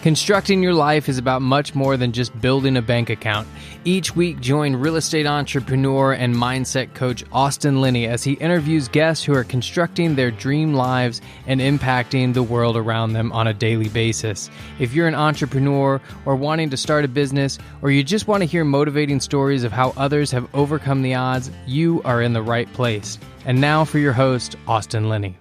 Constructing your life is about much more than just building a bank account. Each week, join real estate entrepreneur and mindset coach Austin Linney as he interviews guests who are constructing their dream lives and impacting the world around them on a daily basis. If you're an entrepreneur or wanting to start a business, or you just want to hear motivating stories of how others have overcome the odds, you are in the right place. And now for your host, Austin Linney.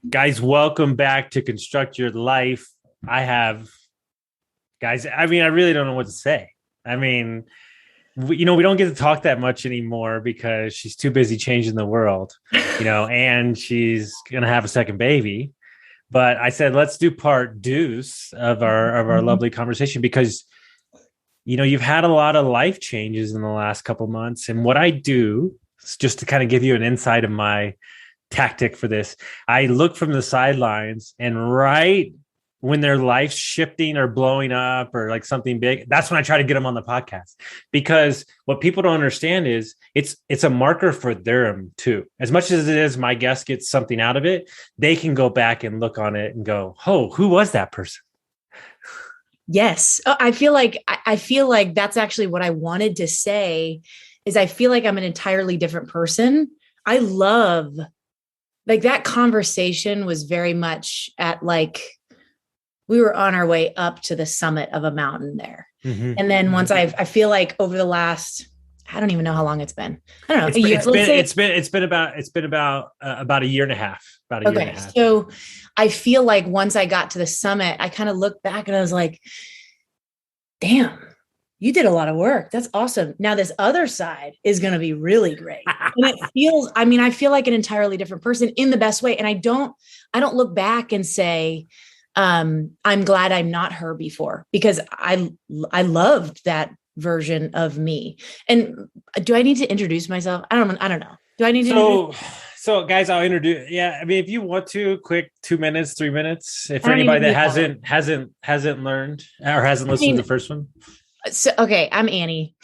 Guys, welcome back to Construct Your Life. I really don't know what to say. We don't get to talk that much anymore because she's too busy changing the world, and she's going to have a second baby. But I said, let's do part deuce of our lovely conversation because, you've had a lot of life changes in the last couple months. And what I do, just to kind of give you an insight of my tactic for this, I look from the sidelines, and right when their life's shifting or blowing up or like something big, that's when I try to get them on the podcast, because what people don't understand is it's a marker for them too. As much as it is my guest gets something out of it, they can go back and look on it and go, oh, who was that person? Yes. I feel like that's actually what I wanted to say is I feel like I'm an entirely different person. I love that conversation was very much at we were on our way up to the summit of a mountain there. Mm-hmm. And then once I feel like over the last, I don't even know how long it's been. I don't know. It's been about a year and a half, year and a half. So I feel like once I got to the summit, I kind of looked back and I was like, damn, you did a lot of work. That's awesome. Now this other side is going to be really great. And it feels, I feel like an entirely different person in the best way. And I don't look back and say, I'm glad I'm not her before, because I loved that version of me. And do I need to introduce myself? I don't know. Do I need to? So guys, I'll introduce. Yeah. If you want to, quick 2 minutes, 3 minutes, if for anybody that hasn't learned or hasn't listened to the first one. So, okay, I'm Annie.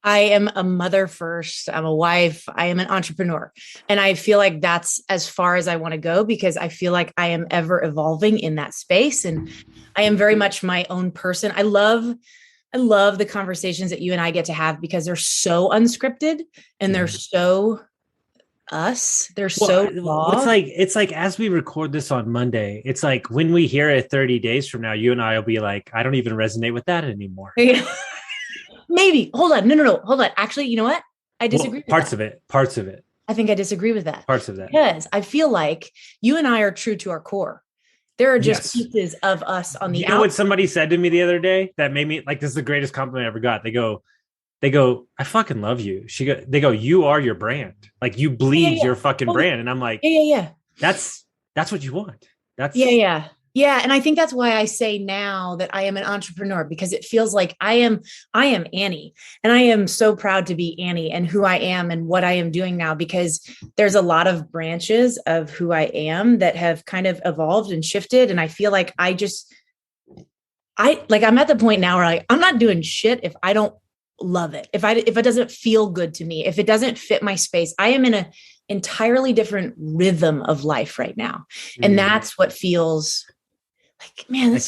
I am a mother first. I'm a wife. I am an entrepreneur. And I feel like that's as far as I want to go, because I feel like I am ever evolving in that space. And I am very much my own person. I love the conversations that you and I get to have because they're so unscripted and they're so us. They're so raw. It's like as we record this on Monday, it's like when we hear it 30 days from now, you and I will be like, I don't even resonate with that anymore. Maybe. Hold on. No. Hold on. Actually, you know what? I disagree. Parts of it. I think I disagree with that. Parts of that. Because I feel like you and I are true to our core. There are just pieces of us on the outside. You know what somebody said to me the other day that made me this is the greatest compliment I ever got. They go, I fucking love you. They go, you are your brand. Like you bleed your fucking brand. And I'm like, yeah. That's what you want. Yeah. And I think that's why I say now that I am an entrepreneur, because it feels like I am Annie, and I am so proud to be Annie and who I am and what I am doing now, because there's a lot of branches of who I am that have kind of evolved and shifted. And I feel like I'm at the point now where I'm not doing shit if I don't love it. If it doesn't feel good to me, if it doesn't fit my space, I am in an entirely different rhythm of life right now. And that's what feels like, man, I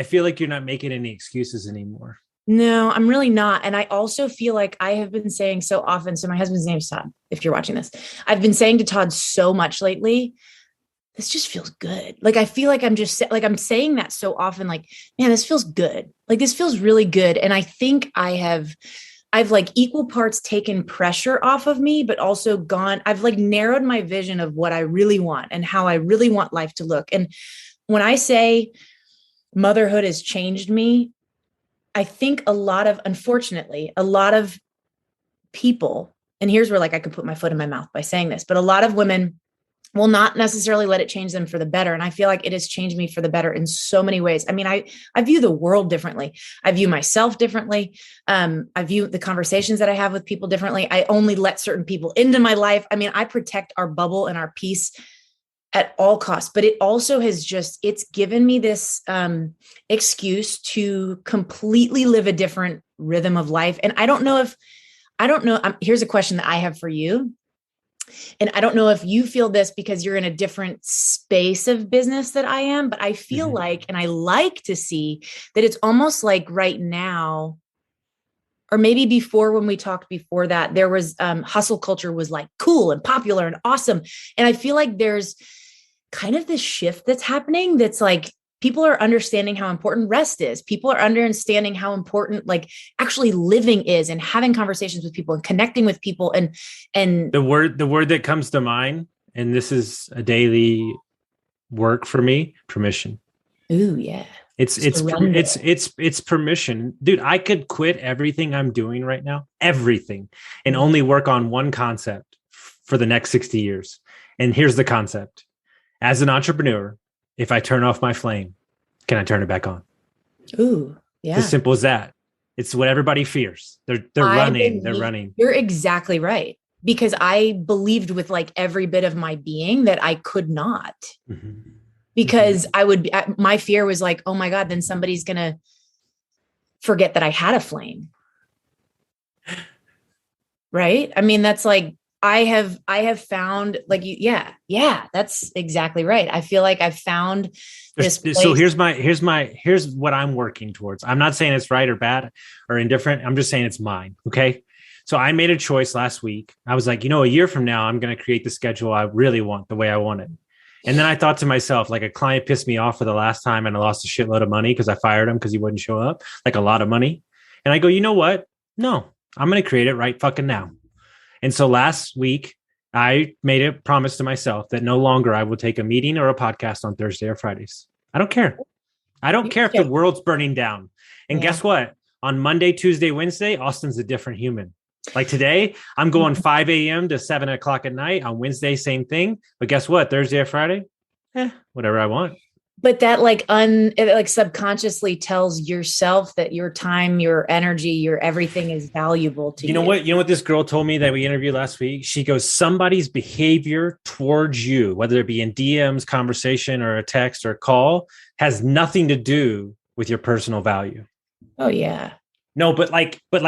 feel like you're not making any excuses anymore. No, I'm really not. And I also feel like I have been saying so often, so my husband's name is Todd, if you're watching this, I've been saying to Todd so much lately, this just feels good. Like, I feel like I'm saying that so often, like, man, this feels good. Like, this feels really good. And I think I've equal parts taken pressure off of me, but also I've narrowed my vision of what I really want and how I really want life to look. And when I say motherhood has changed me, I think unfortunately, a lot of people, and here's where I could put my foot in my mouth by saying this, but a lot of women will not necessarily let it change them for the better. And I feel like it has changed me for the better in so many ways. I view the world differently. I view myself differently. I view the conversations that I have with people differently. I only let certain people into my life. I protect our bubble and our peace at all costs, but it also has it's given me this excuse to completely live a different rhythm of life. And I don't know. Here's a question that I have for you. and I don't know if you feel this because you're in a different space of business that I am, but I feel like, and I like to see that it's almost like right now, or maybe before when we talked before that, there was hustle culture was like cool and popular and awesome. And I feel like there's kind of this shift that's happening that's like, people are understanding how important rest is. People are understanding how important like actually living is and having conversations with people and connecting with people. And the word that comes to mind, and this is a daily work for me, permission. Ooh, yeah. It's permission. Dude, I could quit everything I'm doing right now, everything, and only work on one concept for the next 60 years. And here's the concept. As an entrepreneur, if I turn off my flame, can I turn it back on? Ooh, yeah. It's as simple as that. It's what everybody fears. They're running. You're exactly right. Because I believed with like every bit of my being that I could not. Mm-hmm. Because my fear was like, oh my God, then somebody's going to forget that I had a flame. Right. I mean, that's like, I have found like, yeah, that's exactly right. I feel like I've found this place. So here's what I'm working towards. I'm not saying it's right or bad or indifferent. I'm just saying it's mine. Okay. So I made a choice last week. I was like, a year from now, I'm going to create the schedule I really want, the way I want it. And then I thought to myself, like, a client pissed me off for the last time and I lost a shitload of money because I fired him because he wouldn't show up, like a lot of money. And I go, you know what? No, I'm going to create it right fucking now. And so last week, I made a promise to myself that no longer I will take a meeting or a podcast on Thursday or Fridays. I don't care. I don't care if the world's burning down. And guess what? On Monday, Tuesday, Wednesday, Austin's a different human. Like today, I'm going 5 a.m. to 7 o'clock at night. On Wednesday, same thing. But guess what? Thursday or Friday, whatever I want. But that it subconsciously tells yourself that your time, your energy, your everything is valuable to you. You know what this girl told me that we interviewed last week? She goes, somebody's behavior towards you, whether it be in DMs, conversation, or a text or a call, has nothing to do with your personal value. Oh, yeah. No, but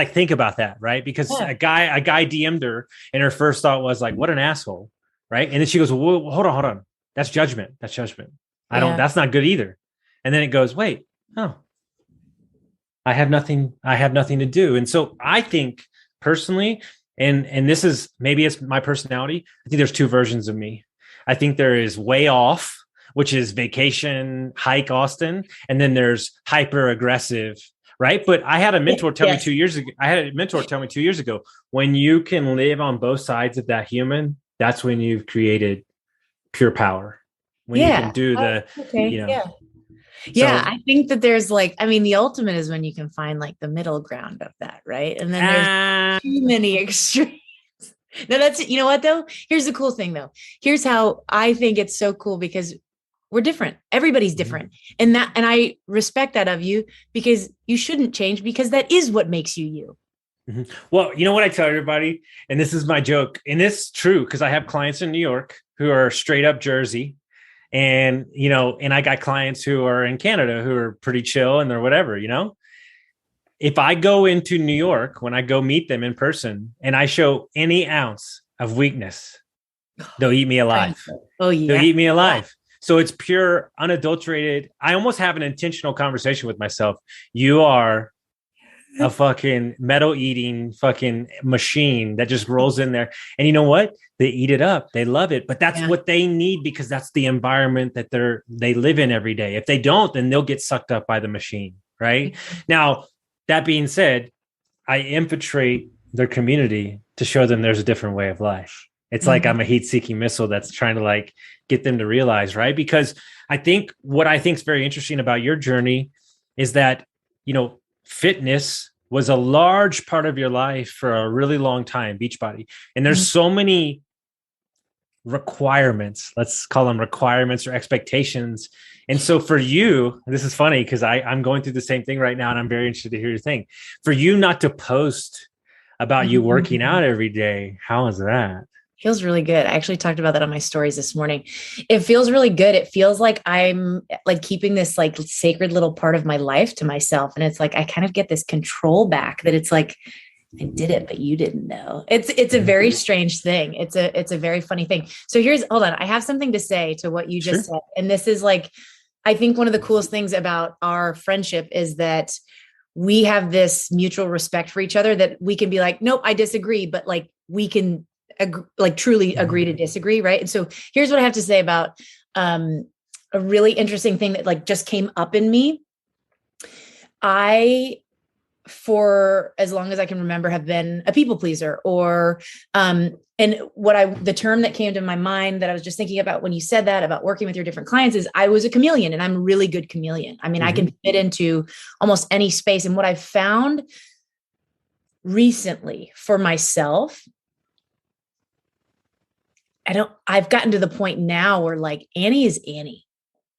think about that, right? Because a guy DM'd her and her first thought was like, what an asshole. Right. And then she goes, well, hold on. That's judgment. That's not good either. And then it goes, wait, I have nothing to do. And so I think personally, and this is, maybe it's my personality. I think there's two versions of me. I think there is way off, which is vacation, hike Austin. And then there's hyper aggressive. Right. But I had a mentor tell me 2 years ago, when you can live on both sides of that human, that's when you've created pure power. When you can do I think that there's the ultimate is when you can find like the middle ground of that. Right. And then there's too many extremes. No, that's, you know what though? Here's the cool thing though. Here's how I think it's so cool because we're different. Everybody's different. And I respect that of you because you shouldn't change because that is what makes you you. Mm-hmm. Well, you know what I tell everybody, and this is my joke, and it's true because I have clients in New York who are straight up Jersey. And, and I got clients who are in Canada who are pretty chill and they're whatever, if I go into New York, when I go meet them in person and I show any ounce of weakness, they'll eat me alive. Oh, yeah. They'll eat me alive. So it's pure, unadulterated. I almost have an intentional conversation with myself. You are a fucking metal eating fucking machine that just rolls in there. And you know what? They eat it up. They love it. But that's what they need because that's the environment that they live in every day. If they don't, then they'll get sucked up by the machine. Right. Now, that being said, I infiltrate their community to show them there's a different way of life. It's like I'm a heat-seeking missile that's trying to get them to realize, right? Because I think what I think is very interesting about your journey is that, fitness was a large part of your life for a really long time, Beachbody. And there's so many requirements, let's call them requirements or expectations. And so for you, this is funny because I'm going through the same thing right now and I'm very interested to hear your thing. For you not to post about you working out every day, how is that? Feels really good. I actually talked about that on my stories this morning. It feels really good. It feels like I'm keeping this sacred little part of my life to myself. And it's I kind of get this control back that it's I did it, but you didn't know. It's a very strange thing. It's a very funny thing. So hold on. I have something to say to what you just said. And this is like, I think one of the coolest things about our friendship is that we have this mutual respect for each other, that we can be like, nope, I disagree, but like we can truly agree to disagree. Right. And so here's what I have to say about a really interesting thing that like just came up in me. I, for as long as I can remember, have been a people pleaser, or and the term that came to my mind that I was just thinking about when you said that about working with your different clients is I was a chameleon, and I'm a really good chameleon. I mean, I can fit into almost any space. And what I've found recently for myself, I've gotten to the point now where like Annie is Annie.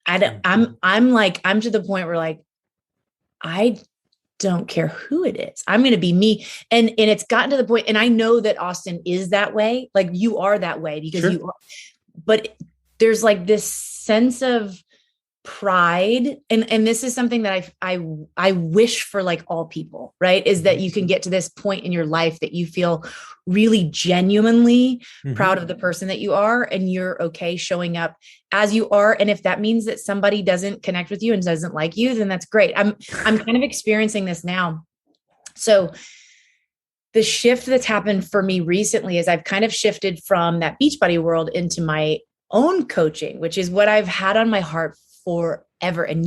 I'm to the point where like, I don't care who it is. I'm going to be me. And it's gotten to the point, and I know that Austin is that way. Like you are that way because you are, but there's like this sense of pride. And this is something that I wish for like all people, right? Is that you can get to this point in your life that you feel really genuinely proud of the person that you are, and you're okay showing up as you are. And if that means that somebody doesn't connect with you and doesn't like you, then that's great. I'm kind of experiencing this now. So the shift that's happened for me recently is I've kind of shifted from that Beachbody world into my own coaching, which is what I've had on my heart forever. And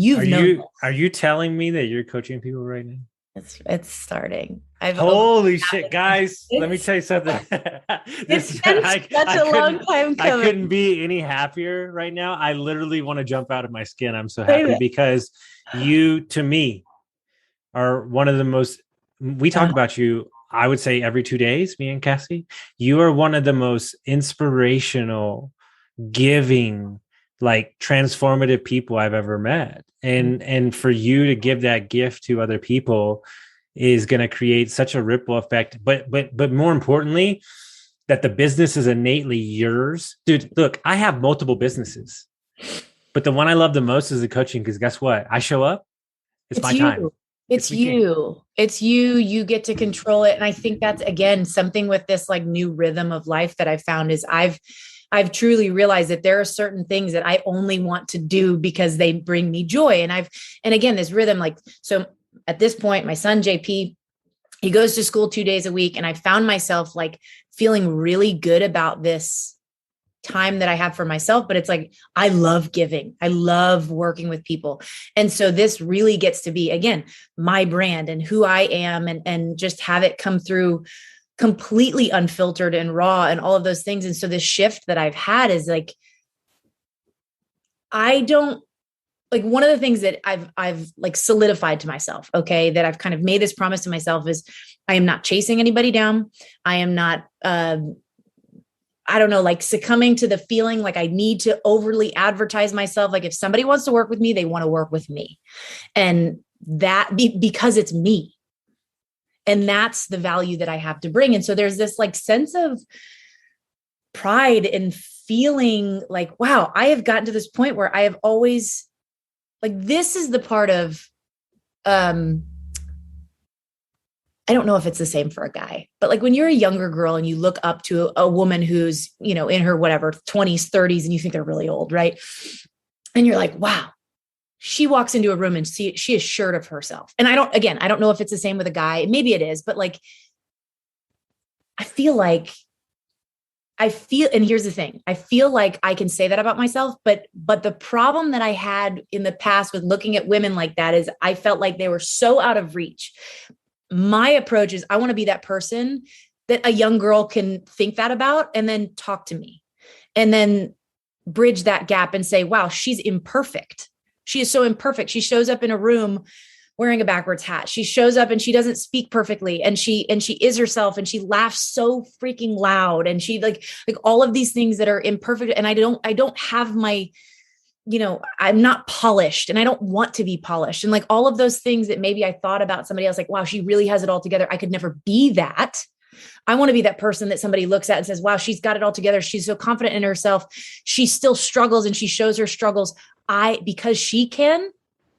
are you telling me that you're coaching people right now? It's starting. Holy shit, guys. Let me tell you something. It's been such a long time coming. I couldn't be any happier right now. I literally want to jump out of my skin. I'm so happy because you, to me, are one of the most, we talk about you, I would say every 2 days, me and Cassie. You are one of the most inspirational, giving, like transformative people I've ever met. And for you to give that gift to other people is going to create such a ripple effect. But more importantly, that the business is innately yours. Dude, look, I have multiple businesses, but the one I love the most is the coaching, because guess what? I show up. It's my time. It's you. It's you. You get to control it. And I think that's, again, something with this like new rhythm of life that I found is I've truly realized that there are certain things that I only want to do because they bring me joy. And again, this rhythm, like, so at this point, my son, JP, he goes to school 2 days a week. And I found myself like feeling really good about this time that I have for myself, but it's like, I love giving. I love working with people. And so this really gets to be, again, my brand and who I am, and just have it come through completely unfiltered and raw and all of those things. And so this shift that I've had is like, I don't like, one of the things that I've like solidified to myself, okay, that I've kind of made this promise to myself is I am not chasing anybody down. I am not, I don't know, like succumbing to the feeling like I need to overly advertise myself. Like if somebody wants to work with me, they want to work with me, and that because it's me. And that's the value that I have to bring. And so there's this like sense of pride in feeling like, wow, I have gotten to this point where I have always like, this is the part of, I don't know if it's the same for a guy, but like when you're a younger girl and you look up to a woman who's, in her, whatever, 20s, 30s, and you think they're really old, right? And you're like, wow, she walks into a room and she is assured of herself. And I don't know if it's the same with a guy. Maybe it is, but like, and here's the thing, I feel like I can say that about myself, but the problem that I had in the past with looking at women like that is I felt like they were so out of reach. My approach is I want to be that person that a young girl can think that about and then talk to me and then bridge that gap and say, wow, she's imperfect. She is so imperfect. She shows up in a room wearing a backwards hat. She shows up and she doesn't speak perfectly. And she is herself, and she laughs so freaking loud. And she like all of these things that are imperfect. And I don't have my, I'm not polished, and I don't want to be polished. And like all of those things that maybe I thought about somebody else, like, wow, she really has it all together. I could never be that. I want to be that person that somebody looks at and says, wow, she's got it all together. She's so confident in herself. She still struggles and she shows her struggles. Because she can,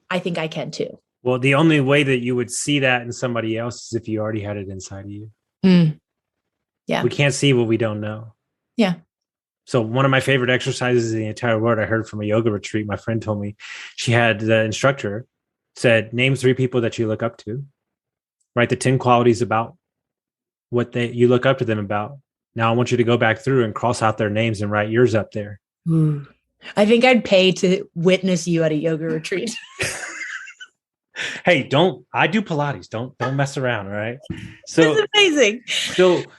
I think I can too. Well, the only way that you would see that in somebody else is if you already had it inside of you. Mm. Yeah. We can't see what we don't know. Yeah. So one of my favorite exercises in the entire world, I heard from a yoga retreat. My friend told me she had the instructor said, name 3 people that you look up to, write the 10 qualities about what you look up to them about. Now I want you to go back through and cross out their names and write yours up there. Ooh. I think I'd pay to witness you at a yoga retreat. Hey, I do Pilates. Don't mess around. All right. So it's amazing.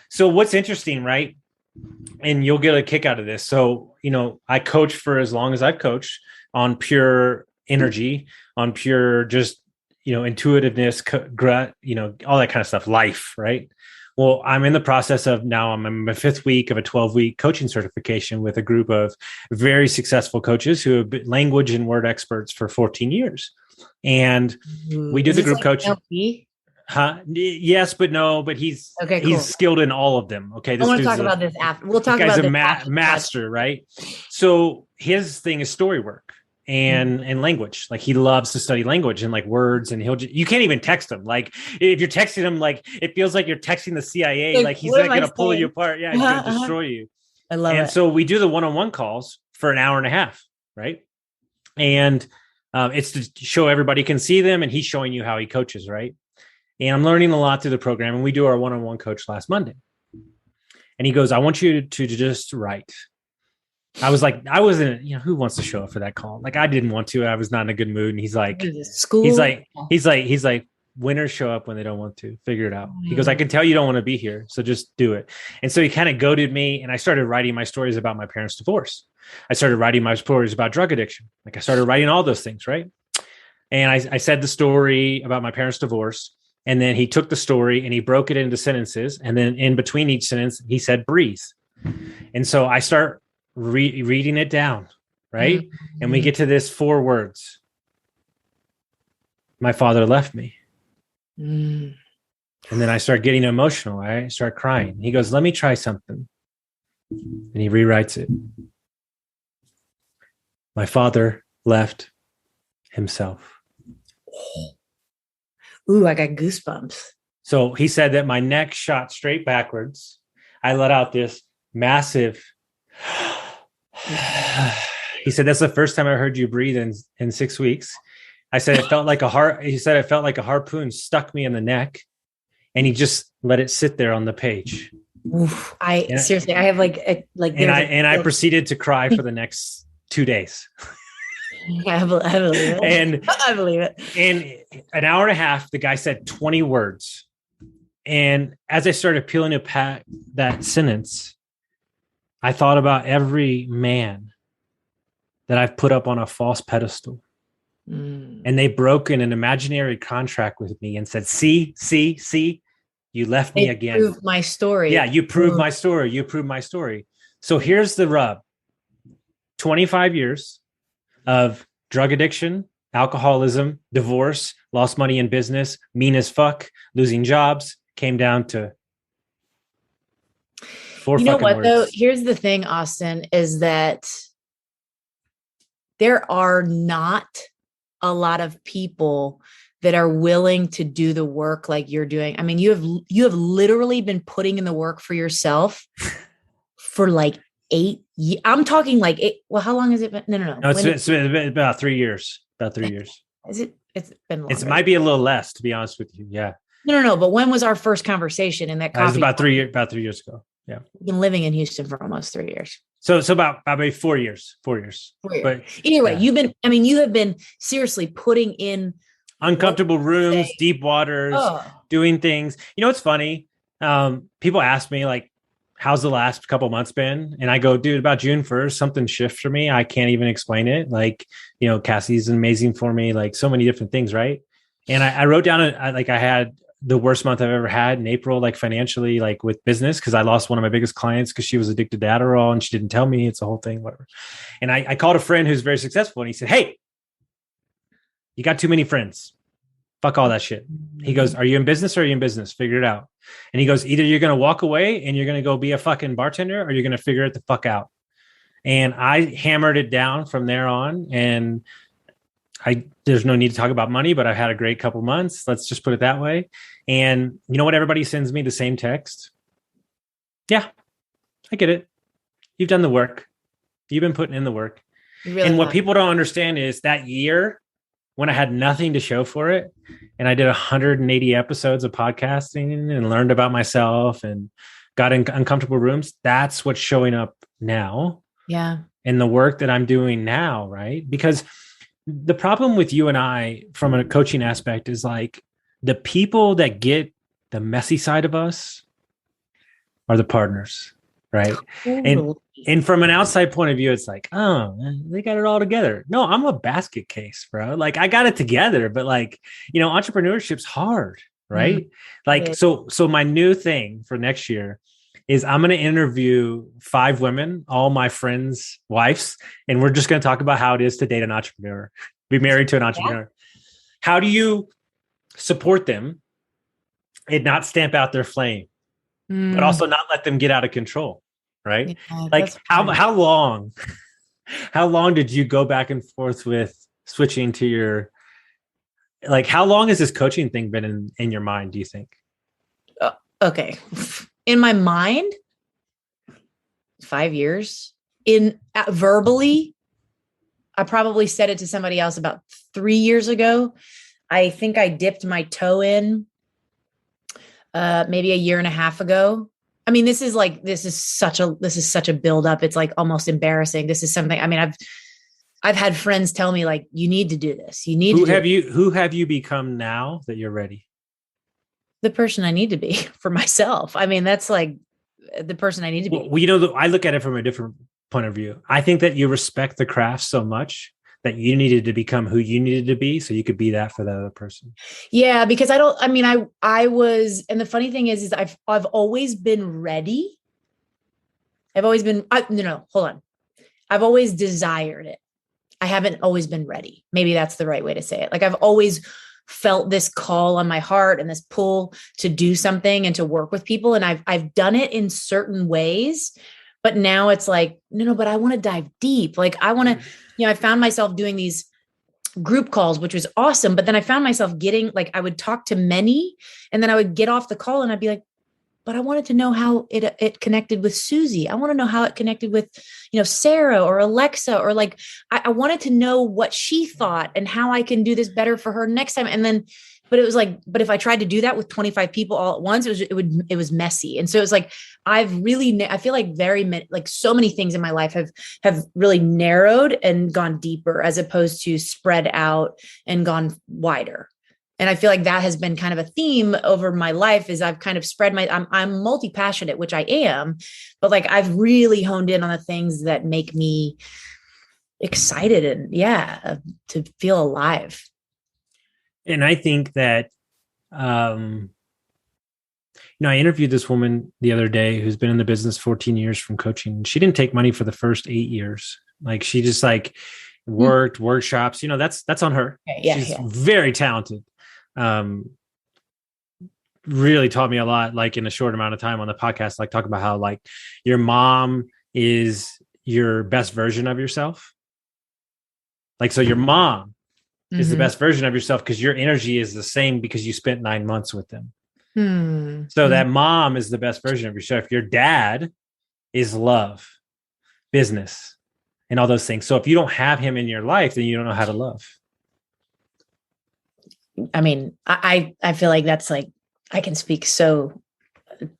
So what's interesting, right? And you'll get a kick out of this. So, I coach for as long as I've coached on pure energy, on pure, just, intuitiveness, all that kind of stuff, life. Right. Well, I'm in the process of now I'm in my 5th week of a 12-week coaching certification with a group of very successful coaches who have been language and word experts for 14 years. And we do the group coaching. Huh? Yes, but no, but he's skilled in all of them. Okay. I want to talk about this after. We'll talk about this after. Master, right? So his thing is story work and language. Like he loves to study language and like words, and you can't even text him. Like if you're texting him, like it feels like you're texting the CIA. Like he's not going to pull you apart. Yeah, he's going to destroy you. I love it. And so we do the one-on-one calls for an hour and a half, right? And it's to show everybody can see them, and he's showing you how he coaches, right? And I'm learning a lot through the program. And we do our one-on-one coach last Monday. And he goes, I want you to just write. I was like, I wasn't, who wants to show up for that call? Like I didn't want to. I was not in a good mood. And he's like, he's like, winners show up when they don't want to. Figure it out. He goes, I can tell you don't want to be here. So just do it. And so he kind of goaded me. And I started writing my stories about my parents' divorce. I started writing my stories about drug addiction. Like I started writing all those things, right? And I said the story about my parents' divorce. And then he took the story and he broke it into sentences. And then in between each sentence, he said, breathe. And so I start reading it down, right? Mm-hmm. And we get to this 4 words. My father left me. Mm. And then I start getting emotional. I start crying. He goes, let me try something. And he rewrites it. My father left himself. Ooh, I got goosebumps. So he said that my neck shot straight backwards. I let out this massive. He said, that's the first time I heard you breathe in 6 weeks. I said, it felt like he said, it felt like a harpoon stuck me in the neck, and he just let it sit there on the page. Oof, seriously, I have I proceeded to cry for the next 2 days. I believe it. And I believe it. And an hour and a half, the guy said 20 words. And as I started peeling apart that sentence, I thought about every man that I've put up on a false pedestal. Mm. And they broke in an imaginary contract with me and said, see, you left me again. You proved my story. Yeah, you proved my story. You proved my story. So here's the rub. 25 years of drug addiction, alcoholism, divorce, lost money in business, mean as fuck, losing jobs, came down to 4 fucking words. Though? Here's the thing, Austin, is that there are not a lot of people that are willing to do the work like you're doing. I mean, you have literally been putting in the work for yourself for like 8 years. I'm talking like well, how long has it been? No. It's been about 3 years. About 3 years. Is it? It's been longer. It might be a little less, to be honest with you. Yeah. No. But when was our first conversation in that coffee? It was about 3 years. About 3 years ago. Yeah. We've been living in Houston for almost 3 years. So about maybe 4 years. 4 years. But either way, you have been seriously putting in uncomfortable rooms, deep waters, doing things. It's funny. People ask me like, how's the last couple months been? And I go, dude, about June 1st, something shifted for me. I can't even explain it. Like, Cassie's amazing for me, like so many different things. Right. And I wrote down, I had the worst month I've ever had in April, like financially, like with business, because I lost one of my biggest clients because she was addicted to Adderall and she didn't tell me. It's a whole thing, whatever. And I called a friend who's very successful and he said, hey, you got too many friends. Fuck all that shit. He goes, are you in business or are you in business? Figure it out. And he goes, either you're going to walk away and you're going to go be a fucking bartender or you're going to figure it the fuck out. And I hammered it down from there on. And there's no need to talk about money, but I've had a great couple months. Let's just put it that way. And you know what? Everybody sends me the same text. Yeah, I get it. You've done the work. You've been putting in the work. Really and what have. people don't understand is that year when I had nothing to show for it, and I did 180 episodes of podcasting and learned about myself and got in uncomfortable rooms, that's what's showing up now. Yeah. In the work that I'm doing now, right? Because the problem with you and I from a coaching aspect is like the people that get the messy side of us are the partners, right? Totally. And from an outside point of view, it's like, oh, they got it all together. No, I'm a basket case, bro. Like I got it together, but like, you know, entrepreneurship's hard, right? Like, so my new thing for next year is I'm going to interview 5 women, all my friends' wives, and we're just going to talk about how it is to date an entrepreneur, be married to an entrepreneur. Yeah. How do you support them and not stamp out their flame, but also not let them get out of control, right? Yeah, like how long did you go back and forth with switching to your, like, how long has this coaching thing been in your mind, do you think? Okay. In my mind, 5 years. In verbally, I probably said it to somebody else about 3 years ago. I think I dipped my toe in maybe a year and a half ago. I mean, this is such a buildup. It's like almost embarrassing. This is something, I mean, I've had friends tell me like, you need to do this. You need who have you become now that you're ready? The person I need to be for myself. I mean, that's like the person I need to be. Well, you know, I look at it from a different point of view. I think that you respect the craft so much that you needed to become who you needed to be so you could be that for the other person. Yeah, because I was, and the funny thing is I've always been ready. I've always been, hold on. I've always desired it. I haven't always been ready. Maybe that's the right way to say it. Like I've always felt this call on my heart and this pull to do something and to work with people. And I've done it in certain ways, but now it's like, no, but I want to dive deep. Like I want to, I found myself doing these group calls, which was awesome. But then I found myself getting like, I would talk to many and then I would get off the call and I'd be like, but I wanted to know how it connected with Susie. I want to know how it connected with, Sarah or Alexa, or like, I wanted to know what she thought and how I can do this better for her next time. And then, but it was like, but if I tried to do that with 25 people all at once, it was messy. And so it was like, I feel like so many things in my life have really narrowed and gone deeper as opposed to spread out and gone wider. And I feel like that has been kind of a theme over my life is I've kind of spread I'm multi-passionate, which I am, but like I've really honed in on the things that make me excited and to feel alive. And I think that, I interviewed this woman the other day who's been in the business 14 years from coaching. She didn't take money for the first 8 years. Like she just like worked workshops, that's on her. She's very talented. Really taught me a lot, like in a short amount of time on the podcast, like talk about how like your mom is your best version of yourself. Like, so your mom is the best version of yourself because your energy is the same because you spent 9 months with them. So that mom is the best version of yourself. Your dad is love, business, and all those things. So if you don't have him in your life, then you don't know how to love. I mean, I feel like that's like, I can speak so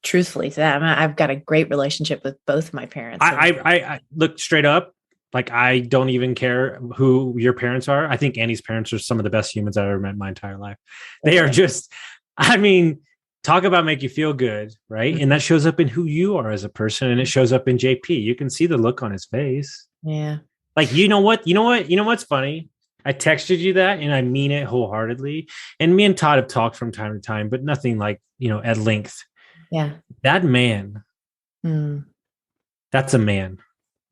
truthfully to that. I mean, I've got a great relationship with both my parents. I look straight up. Like, I don't even care who your parents are. I think Annie's parents are some of the best humans I've ever met in my entire life. They are just, I mean, talk about make you feel good, right? And that shows up in who you are as a person. And it shows up in JP. You can see the look on his face. Yeah. Like, you know what's funny? I texted you that and I mean it wholeheartedly. And me and Todd have talked from time to time, but nothing like, at length. Yeah. That man, that's a man.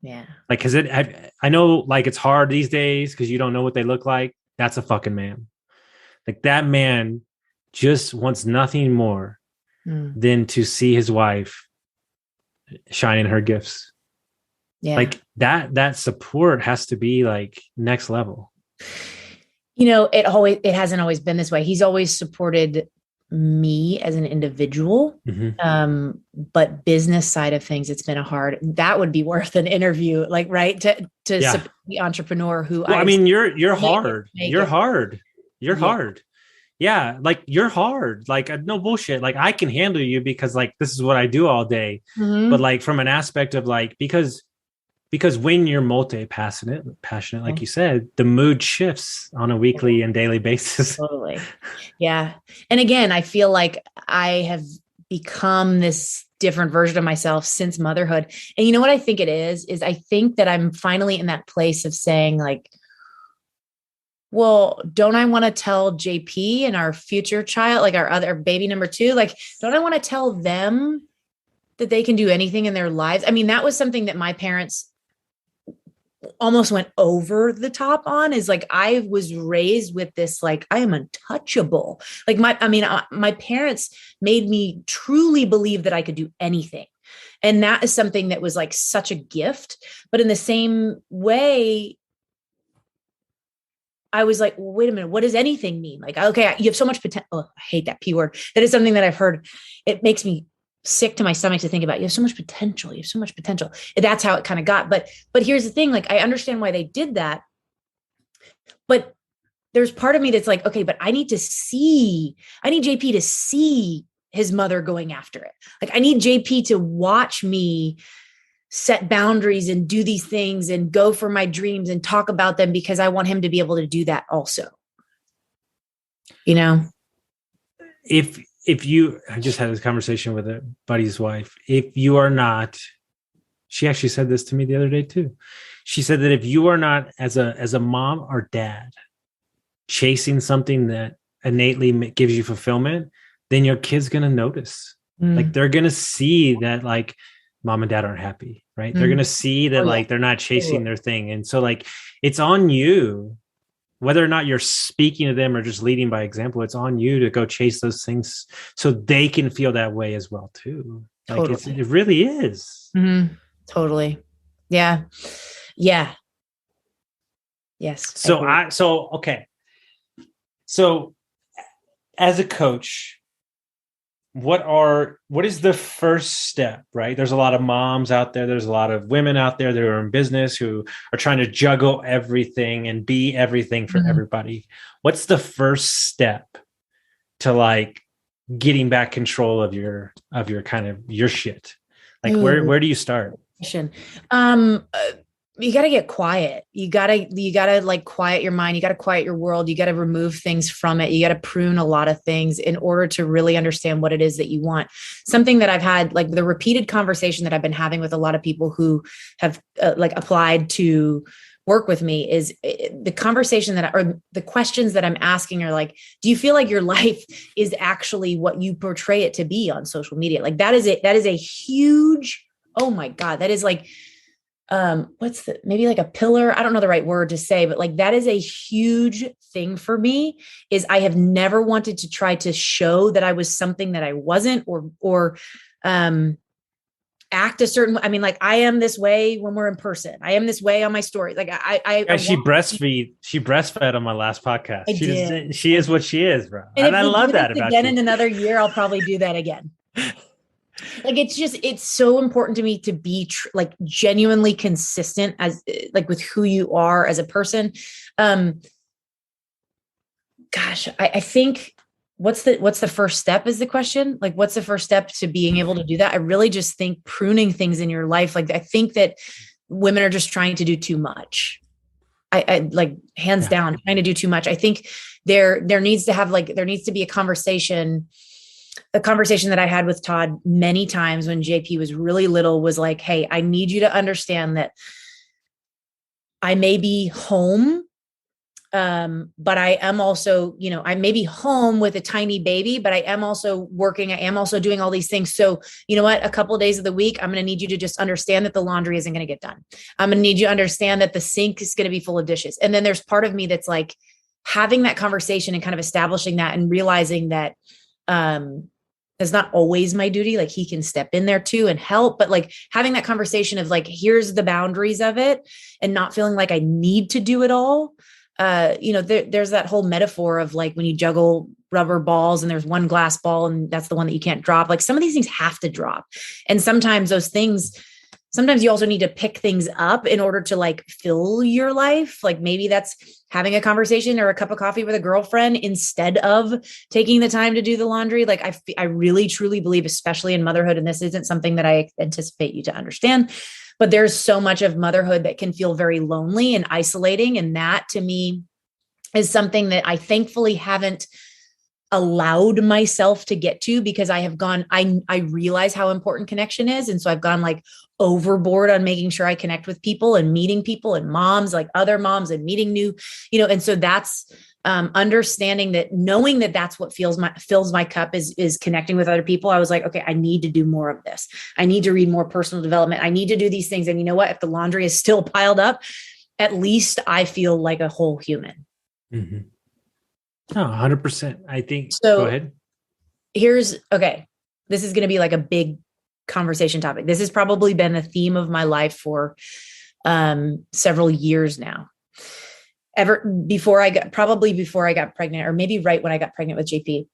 Yeah. Like, cause I know like it's hard these days cause you don't know what they look like. That's a fucking man. Like that man just wants nothing more than to see his wife shine in her gifts. Yeah. Like that support has to be like next level. It hasn't always been this way. He's always supported me as an individual. But business side of things, it's been that would be worth an interview, like, right. To support the entrepreneur who, well, I mean, you're hard. You're hard. You're hard. Yeah. Like you're hard. Like no bullshit. Like I can handle you because like, this is what I do all day. But like from an aspect of like, because when you're passionate, like you said, the mood shifts on a weekly and daily basis. Totally. Yeah. And again, I feel like I have become this different version of myself since motherhood. And you know what I think it is I think that I'm finally in that place of saying like, well, don't I want to tell JP and our future child, like our other baby number 2, like, don't I want to tell them that they can do anything in their lives? I mean, that was something that my parents almost went over the top on, is like, I was raised with this, like, I am untouchable. Like my parents made me truly believe that I could do anything. And that is something that was like such a gift. But in the same way, I was like, well, wait a minute, what does anything mean? Like, okay, you have so much potential. Oh, I hate that P word. That is something that I've heard. It makes me sick to my stomach to think about. You have so much potential. You have so much potential. And that's how it kind of got. But here's the thing, like, I understand why they did that. But there's part of me that's like, okay, but I need JP to see his mother going after it. Like, I need JP to watch me set boundaries and do these things and go for my dreams and talk about them, because I want him to be able to do that also. I just had this conversation with a buddy's wife. If you are not, she actually said this to me the other day too. She said that if you are not as a mom or dad chasing something that innately gives you fulfillment, then your kid's going to notice. Like they're going to see that like mom and dad aren't happy, right? They're going to see that like they're not chasing their thing. And so like, it's on you, whether or not you're speaking to them or just leading by example, it's on you to go chase those things so they can feel that way as well too. Like totally. It really is. Totally. Yeah. Yeah. Yes. Okay. So as a coach, what is the first step, right? There's a lot of moms out there. There's a lot of women out there that are in business who are trying to juggle everything and be everything for everybody. What's the first step to like getting back control of your kind of your shit? Like where do you start? You got to get quiet. You got to like quiet your mind. You got to quiet your world. You got to remove things from it. You got to prune a lot of things in order to really understand what it is that you want. Something that I've had, like the repeated conversation that I've been having with a lot of people who have like applied to work with me, is the conversation or the questions that I'm asking are like, do you feel like your life is actually what you portray it to be on social media? Like that is a huge, oh my God, that is like, maybe like a pillar. I don't know the right word to say, but like, that is a huge thing for me. Is I have never wanted to try to show that I was something that I wasn't, or act a certain, I mean, like I am this way when we're in person. I am this way on my story. Like she breastfed on my last podcast. She is what she is, bro. And I love that about you. Again, in another year, I'll probably do that again. Like, it's so important to me to be like genuinely consistent as like with who you are as a person. I think what's the first step is the question. Like, what's the first step to being able to do that? I really just think pruning things in your life. Like, I think that women are just trying to do too much. I like hands down trying to do too much. I think there needs to be a conversation that I had with Todd many times when JP was really little, was like, hey, I need you to understand that I may be home, but I am also, I may be home with a tiny baby, but I am also working. I am also doing all these things. So you know what? A couple of days of the week, I'm going to need you to just understand that the laundry isn't going to get done. I'm going to need you to understand that the sink is going to be full of dishes. And then there's part of me that's like having that conversation and kind of establishing that and realizing that, it's not always my duty. Like, he can step in there too and help, but like having that conversation of like, here's the boundaries of it, and not feeling like I need to do it all. there's that whole metaphor of like when you juggle rubber balls and there's one glass ball and that's the one that you can't drop. Like some of these things have to drop. And sometimes you also need to pick things up in order to like fill your life. Like maybe that's having a conversation or a cup of coffee with a girlfriend instead of taking the time to do the laundry. Like I really, truly believe, especially in motherhood, and this isn't something that I anticipate you to understand, but there's so much of motherhood that can feel very lonely and isolating. And that to me is something that I thankfully haven't allowed myself to get to, because I realize how important connection is. And so I've gone like overboard on making sure I connect with people and meeting people and moms, like other moms, and meeting new, and so that's understanding that, knowing that that's what fills my cup is connecting with other people. I was like, okay, I need to do more of this. I need to read more personal development. I need to do these things. And you know what? If the laundry is still piled up, at least I feel like a whole human. Mm-hmm. Oh, 100%. I think. So go ahead. This is going to be like a big conversation topic. This has probably been the theme of my life for several years now. Before I got pregnant, or maybe right when I got pregnant with JP,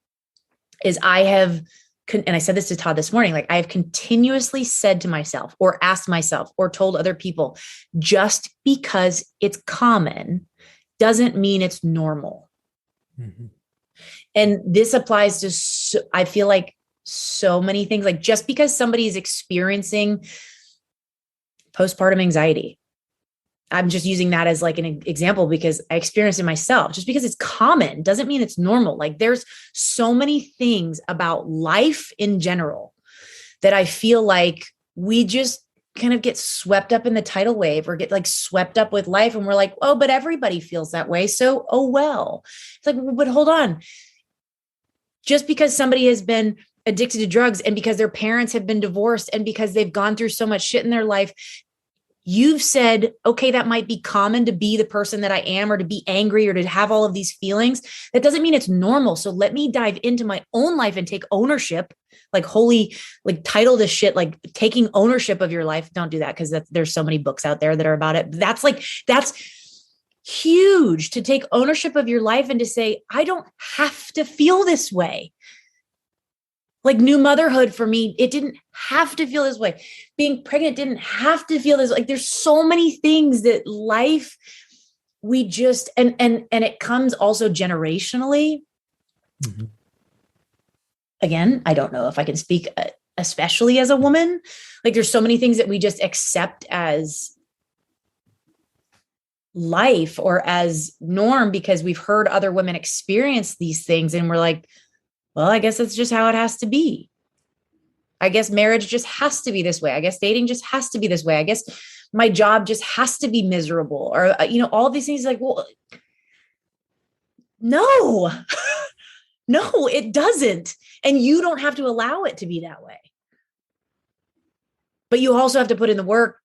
is and I said this to Todd this morning, like I have continuously said to myself or asked myself or told other people, just because it's common doesn't mean it's normal. Mm-hmm. And this applies to, I feel like, so many things. Like just because somebody is experiencing postpartum anxiety, I'm just using that as like an example because I experienced it myself. Just because it's common doesn't mean it's normal. Like there's so many things about life in general that I feel like we just kind of get swept up in the tidal wave or get like swept up with life. And we're like, oh, but everybody feels that way. So, oh, well, it's like, but hold on. Just because somebody has been addicted to drugs and because their parents have been divorced and because they've gone through so much shit in their life, you've said, okay, that might be common to be the person that I am, or to be angry, or to have all of these feelings. That doesn't mean it's normal. So let me dive into my own life and take ownership, like holy, like title this shit, like taking ownership of your life. Don't do that, because there's so many books out there that are about it. That's huge, to take ownership of your life and to say, I don't have to feel this way. Like new motherhood for me, it didn't have to feel this way. Being pregnant didn't have to feel this. Like there's so many things that life, we just, and it comes also generationally. Mm-hmm. Again, I don't know if I can speak, especially as a woman. Like there's so many things that we just accept as life or as norm because we've heard other women experience these things. And we're like, well, I guess that's just how it has to be. I guess marriage just has to be this way. I guess dating just has to be this way. I guess my job just has to be miserable, or, all these things. Like, well, no, no, it doesn't. And you don't have to allow it to be that way. But you also have to put in the work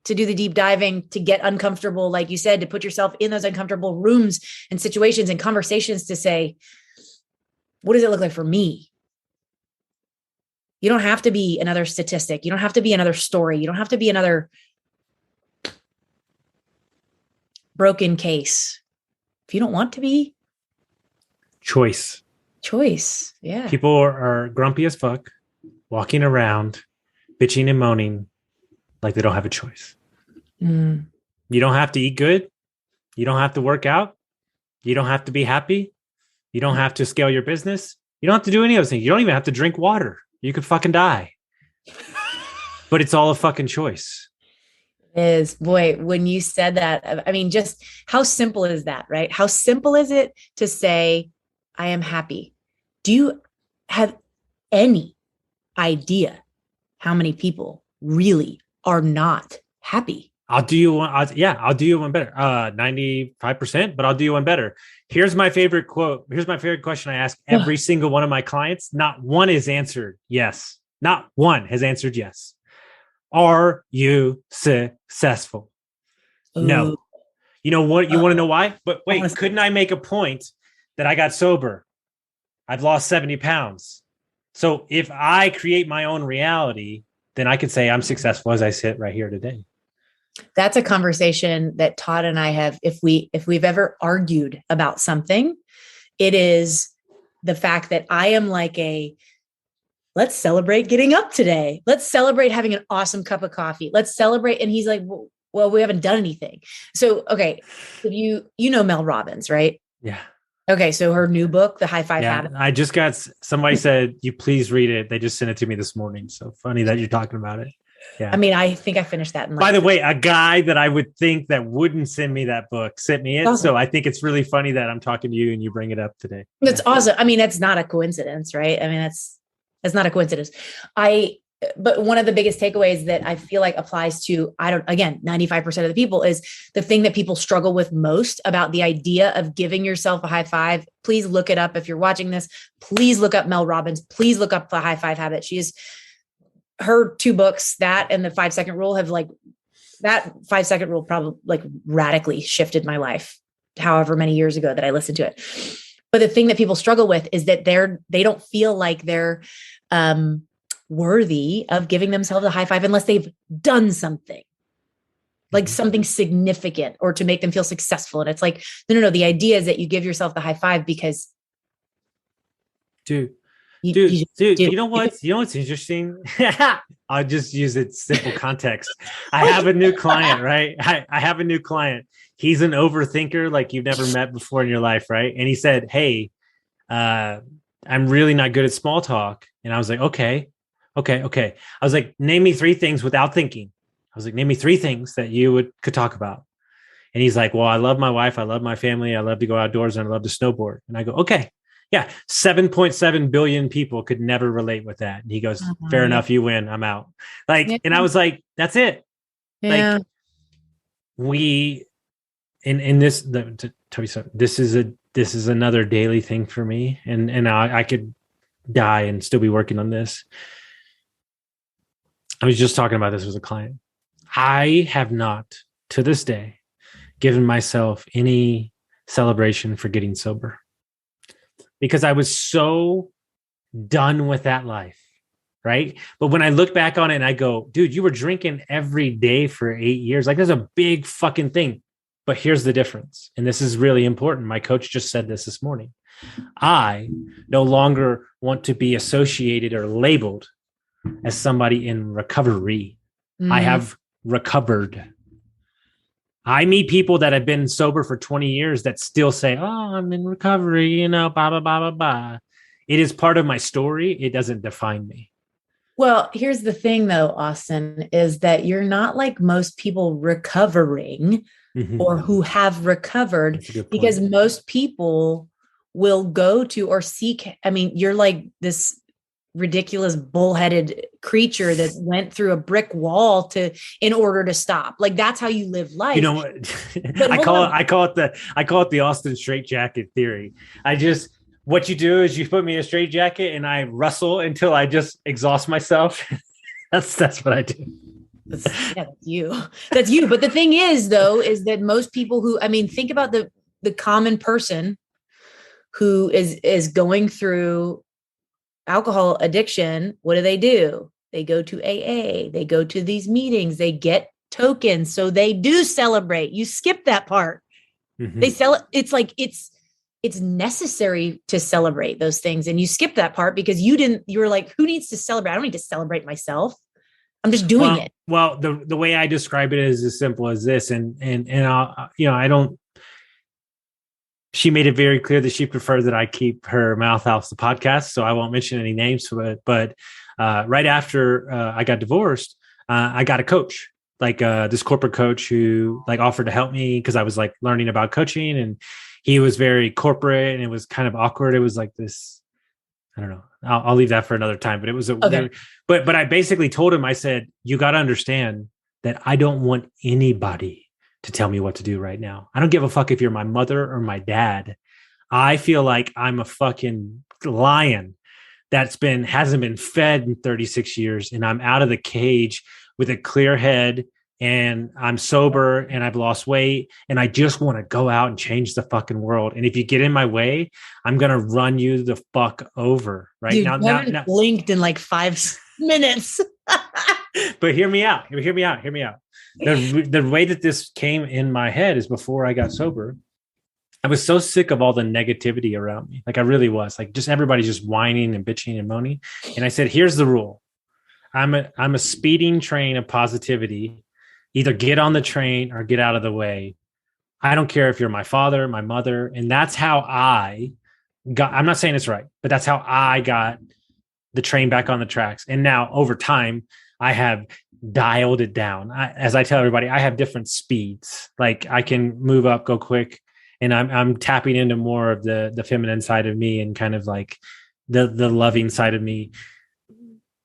to do the deep diving, to get uncomfortable, like you said, to put yourself in those uncomfortable rooms and situations and conversations to say, what does it look like for me? You don't have to be another statistic. You don't have to be another story. You don't have to be another broken case. If you don't want to be. Choice. Yeah. People are grumpy as fuck, walking around, bitching and moaning like they don't have a choice. Mm. You don't have to eat good. You don't have to work out. You don't have to be happy. You don't have to scale your business. You don't have to do any of those things. You don't even have to drink water. You could fucking die. But it's all a fucking choice. It is. Boy, when you said that, I mean, just how simple is that, right? How simple is it to say, I am happy? Do you have any idea how many people really are not happy? I'll do you one. I'll do you one better. 95%, but I'll do you one better. Here's my favorite quote. Here's my favorite question I ask every single one of my clients. Not one is answered yes. Not one has answered yes. Are you successful? Ooh. No. You know what? You want to know why? But wait, couldn't I make a point that I got sober? I've lost 70 pounds. So if I create my own reality, then I could say I'm successful as I sit right here today. That's a conversation that Todd and I have. If we've ever argued about something, it is the fact that I am like let's celebrate getting up today. Let's celebrate having an awesome cup of coffee. Let's celebrate. And he's like, well, we haven't done anything. So, okay. If you know Mel Robbins, right? Yeah. Okay. So her new book, The High Five Habit. I just got, somebody said, you please read it. They just sent it to me this morning. So funny that you're talking about it. Yeah. I mean, I think I finished that. By the way, a guy that I would think that wouldn't send me that book sent me it. Awesome. So I think it's really funny that I'm talking to you and you bring it up today. That's awesome. I mean, that's not a coincidence, right? I mean, that's not a coincidence. But one of the biggest takeaways that I feel like applies to, 95% of the people is the thing that people struggle with most about the idea of giving yourself a high five. Please look it up. If you're watching this, please look up Mel Robbins. Please look up The High Five Habit. Her 2 books, that and the 5-second rule, that 5-second rule probably like radically shifted my life, however many years ago that I listened to it. But the thing that people struggle with is that they don't feel like they're worthy of giving themselves a high five unless they've done something, like something significant, or to make them feel successful. And it's like, no. The idea is that you give yourself the high five because, dude, you know what's interesting? I'll just use it simple context. I have a new client, right? I have a new client. He's an overthinker like you've never met before in your life, right? And he said, hey, I'm really not good at small talk. And I was like, okay. I was like, name me 3 things without thinking. I was like, name me 3 things that you could talk about. And he's like, well, I love my wife. I love my family. I love to go outdoors and I love to snowboard. And I go, okay. Yeah, 7.7 billion people could never relate with that. And he goes, fair enough, you win, I'm out. And I was like, that's it. Yeah. Like this is another daily thing for me. And I could die and still be working on this. I was just talking about this with a client. I have not, to this day, given myself any celebration for getting sober, because I was so done with that life, right? But when I look back on it and I go, dude, you were drinking every day for 8 years. Like, there's a big fucking thing. But here's the difference. And this is really important. My coach just said this morning. I no longer want to be associated or labeled as somebody in recovery. I have recovered. I meet people that have been sober for 20 years that still say, oh, I'm in recovery, blah, blah, blah, blah, blah. It is part of my story. It doesn't define me. Well, here's the thing though, Austin, is that you're not like most people recovering or who have recovered, because most people will go to or seek. I mean, you're like this ridiculous bullheaded creature that went through a brick wall in order to stop. Like, that's how you live life. You know what? I call it the Austin straitjacket theory. What you do is you put me in a straitjacket and I wrestle until I just exhaust myself. That's what I do. That's you. That's you. But the thing is, though, is that most people think about the common person who is going through alcohol addiction. What do? They go to AA. They go to these meetings. They get tokens. So they do celebrate. You skip that part. They it's like, it's necessary to celebrate those things. And you skip that part because you were like, who needs to celebrate? I don't need to celebrate myself. I'm just doing it. Well, the way I describe it is as simple as this. And I don't, she made it very clear that she preferred that I keep her mouth off the podcast. So I won't mention any names to it. But right after I got divorced, I got a coach, like this corporate coach who like offered to help me because I was like learning about coaching, and he was very corporate and it was kind of awkward. It was like this, I don't know. I'll leave that for another time, but it was but I basically told him, I said, you got to understand that I don't want anybody to tell me what to do right now. I don't give a fuck if you're my mother or my dad. I feel like I'm a fucking lion hasn't been fed in 36 years, and I'm out of the cage with a clear head, and I'm sober and I've lost weight, and I just want to go out and change the fucking world. And if you get in my way, I'm going to run you the fuck over. Right. Dude, now blinked in like 5 minutes. But hear me out. the way that this came in my head is before I got sober. I was so sick of all the negativity around me. Like I really was, like just everybody just whining and bitching and moaning. And I said, here's the rule. I'm a speeding train of positivity. Either get on the train or get out of the way. I don't care if you're my father, my mother. And that's how I got, I'm not saying it's right, but that's how I got the train back on the tracks. And now over time, I have dialed it down. As I tell everybody, I have different speeds. Like I can move up, go quick. And I'm tapping into more of the feminine side of me and kind of like the loving side of me.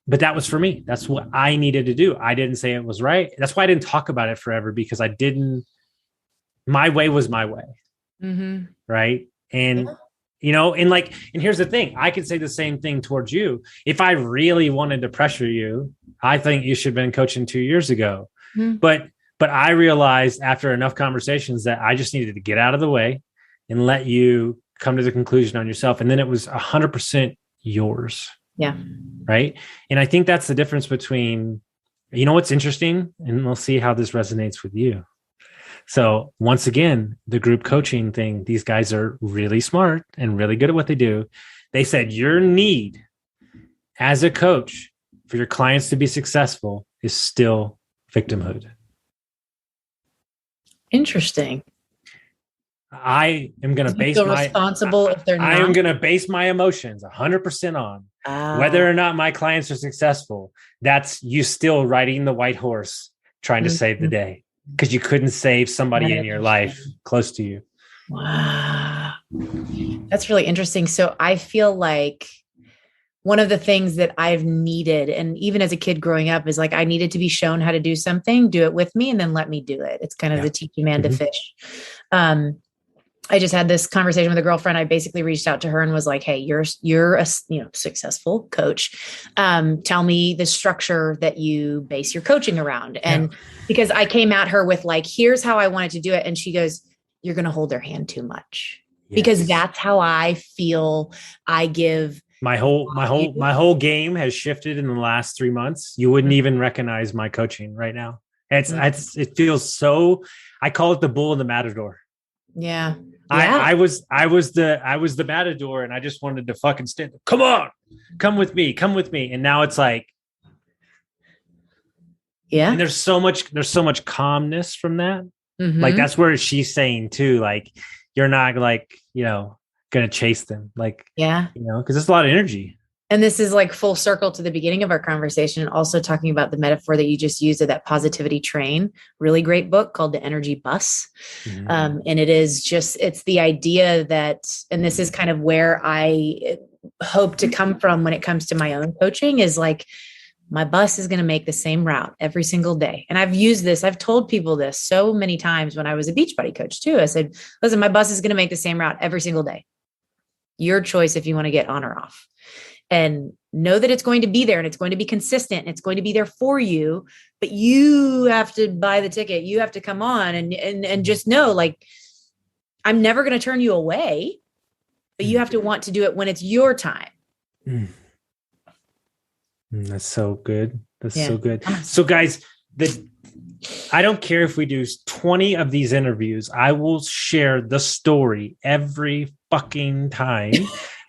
But that was for me. That's what I needed to do. I didn't say it was right. That's why I didn't talk about it forever, because my way was my way. Mm-hmm. Right. And, and here's the thing. I could say the same thing towards you. If I really wanted to pressure you, I think you should have been coaching 2 years ago. Mm-hmm. But I realized after enough conversations that I just needed to get out of the way and let you come to the conclusion on yourself. And then it was 100% yours. Yeah. Right. And I think that's the difference between, what's interesting, and we'll see how this resonates with you. So once again, the group coaching thing, these guys are really smart and really good at what they do. They said your need as a coach for your clients to be successful is still victimhood. Interesting. I am going to base responsible if they're not. I am going to base my emotions 100% on whether or not my clients are successful. That's you still riding the white horse trying to save the day because you couldn't save somebody in your life close to you. Wow. That's really interesting. So I feel like one of the things that I've needed, and even as a kid growing up, is like, I needed to be shown how to do something, do it with me, and then let me do it. It's kind of the teach a man to fish. I just had this conversation with a girlfriend. I basically reached out to her and was like, hey, you're a successful coach. Tell me the structure that you base your coaching around. And because I came at her with like, here's how I wanted to do it. And she goes, you're going to hold their hand too much because that's how I feel. I give my whole game has shifted in the last 3 months. You wouldn't even recognize my coaching right now. It feels so, I call it the bull and the matador. Yeah. I was the matador and I just wanted to fucking stand. Come on, come with me. And now it's like, and there's so much calmness from that. Mm-hmm. Like, that's where she's saying too, like, you're not like, going to chase them. Like, cause it's a lot of energy. And this is like full circle to the beginning of our conversation, also talking about the metaphor that you just used of that positivity train. Really great book called The Energy Bus. Mm-hmm. And it's the idea that, and this is kind of where I hope to come from when it comes to my own coaching, is like, my bus is going to make the same route every single day. And I've told people this so many times when I was a Beachbody coach too. I said, listen, my bus is going to make the same route every single day. Your choice if you want to get on or off. And know that it's going to be there and it's going to be consistent. And it's going to be there for you, but you have to buy the ticket. You have to come on and just know, like, I'm never going to turn you away, but you have to want to do it when it's your time. That's so good. So good. So guys, I don't care if we do 20 of these interviews. I will share the story every fucking time.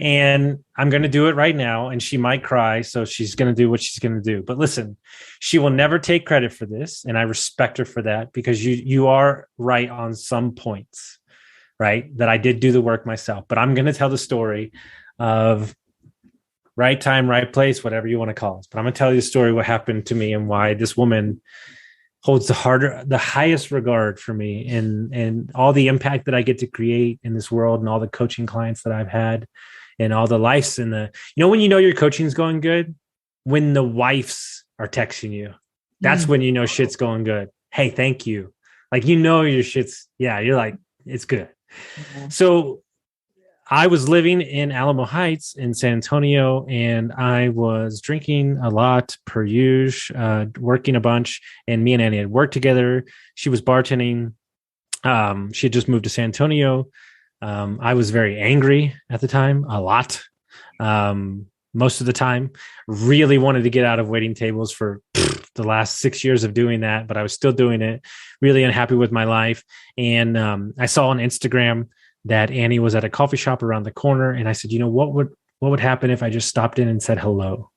And I'm going to do it right now. And she might cry. So she's going to do what she's going to do. But listen, she will never take credit for this. And I respect her for that, because you are right on some points, right? That I did do the work myself. But I'm going to tell the story of right time, right place, whatever you want to call it. But I'm going to tell you the story, what happened to me and why this woman holds the highest regard for me, and all the impact that I get to create in this world, and all the coaching clients that I've had, and all the lives and when your coaching's going good, when the wives are texting you, that's when shit's going good. Hey, thank you. Like, your shit's, you're like, it's good. Mm-hmm. So I was living in Alamo Heights in San Antonio, and I was drinking a lot per usual, working a bunch, and me and Annie had worked together. She was bartending. She had just moved to San Antonio. I was very angry at the time, a lot. most of the time. Really wanted to get out of waiting tables for the last 6 years of doing that, but I was still doing it. Really unhappy with my life. And I saw on Instagram that Annie was at a coffee shop around the corner. And I said, what would happen if I just stopped in and said hello,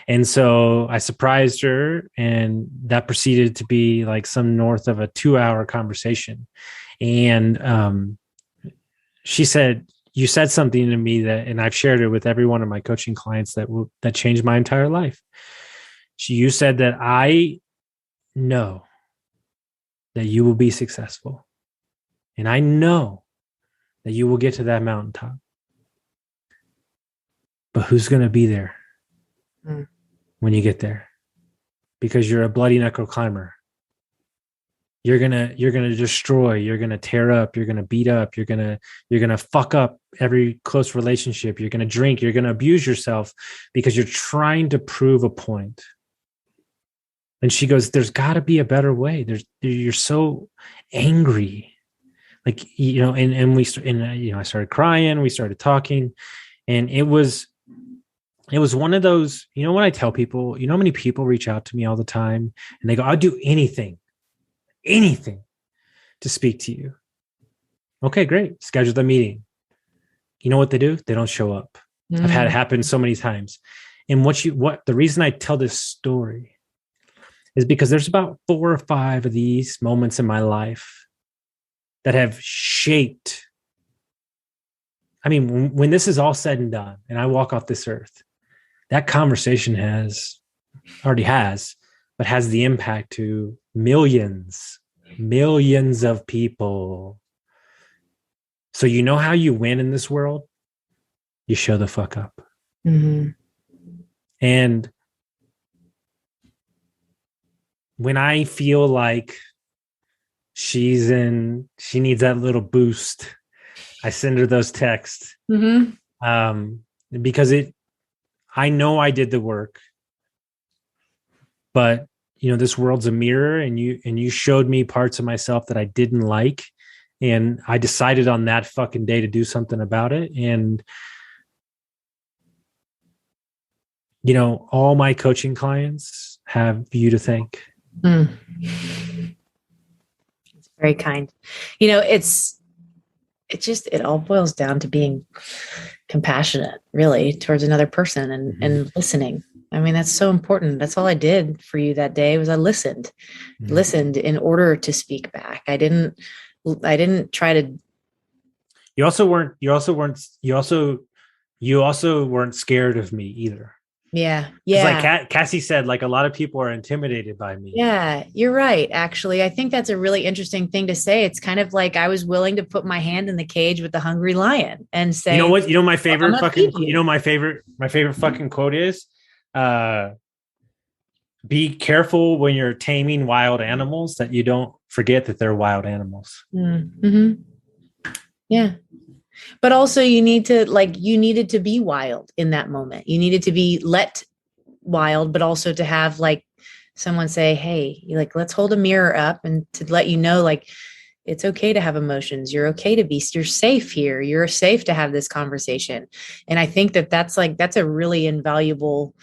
And so I surprised her, and that proceeded to be like some north of a 2-hour conversation. And she said, you said something to me and I've shared it with every one of my coaching clients that changed my entire life. You said that I know that you will be successful. And I know that you will get to that mountaintop. But who's going to be there when you get there? Because you're a bloody knuckle climber. You're going to destroy, you're going to tear up, you're going to beat up, you're going to fuck up every close relationship. You're going to drink, you're going to abuse yourself because you're trying to prove a point. And she goes, there's got to be a better way. You're so angry. Like, I started crying, we started talking, and it was one of those, when I tell people, how many people reach out to me all the time and they go, I'll do anything to speak to you. Okay, great. Schedule the meeting. You know what they do? They don't show up. I've had it happen so many times. And the reason I tell this story is because there's about 4 or 5 of these moments in my life that have shaped. I mean, when this is all said and done and I walk off this earth, that conversation already has the impact to millions of people. So how you win in this world? You show the fuck up. Mm-hmm. And when I feel like she needs that little boost, I send her those texts. Mm-hmm. Because I know I did the work, but this world's a mirror, and you showed me parts of myself that I didn't like, and I decided on that fucking day to do something about it. And all my coaching clients have you to thank. It's very kind. It all boils down to being compassionate, really, towards another person and listening. I mean, that's so important. That's all I did for you that day was I listened in order to speak back. I didn't try to. You also weren't scared of me either. Yeah. Like Cassie said, like a lot of people are intimidated by me. Yeah, you're right. Actually, I think that's a really interesting thing to say. It's kind of like I was willing to put my hand in the cage with the hungry lion and say, you know what? My favorite my favorite fucking quote is, be careful when you're taming wild animals that you don't forget that they're wild animals. Mm-hmm. Yeah. But also you needed to be wild in that moment. You needed to be let wild, but also to have someone say, hey, let's hold a mirror up and to let you know, it's okay to have emotions. You're okay to you're safe here. You're safe to have this conversation. And I think that's a really invaluable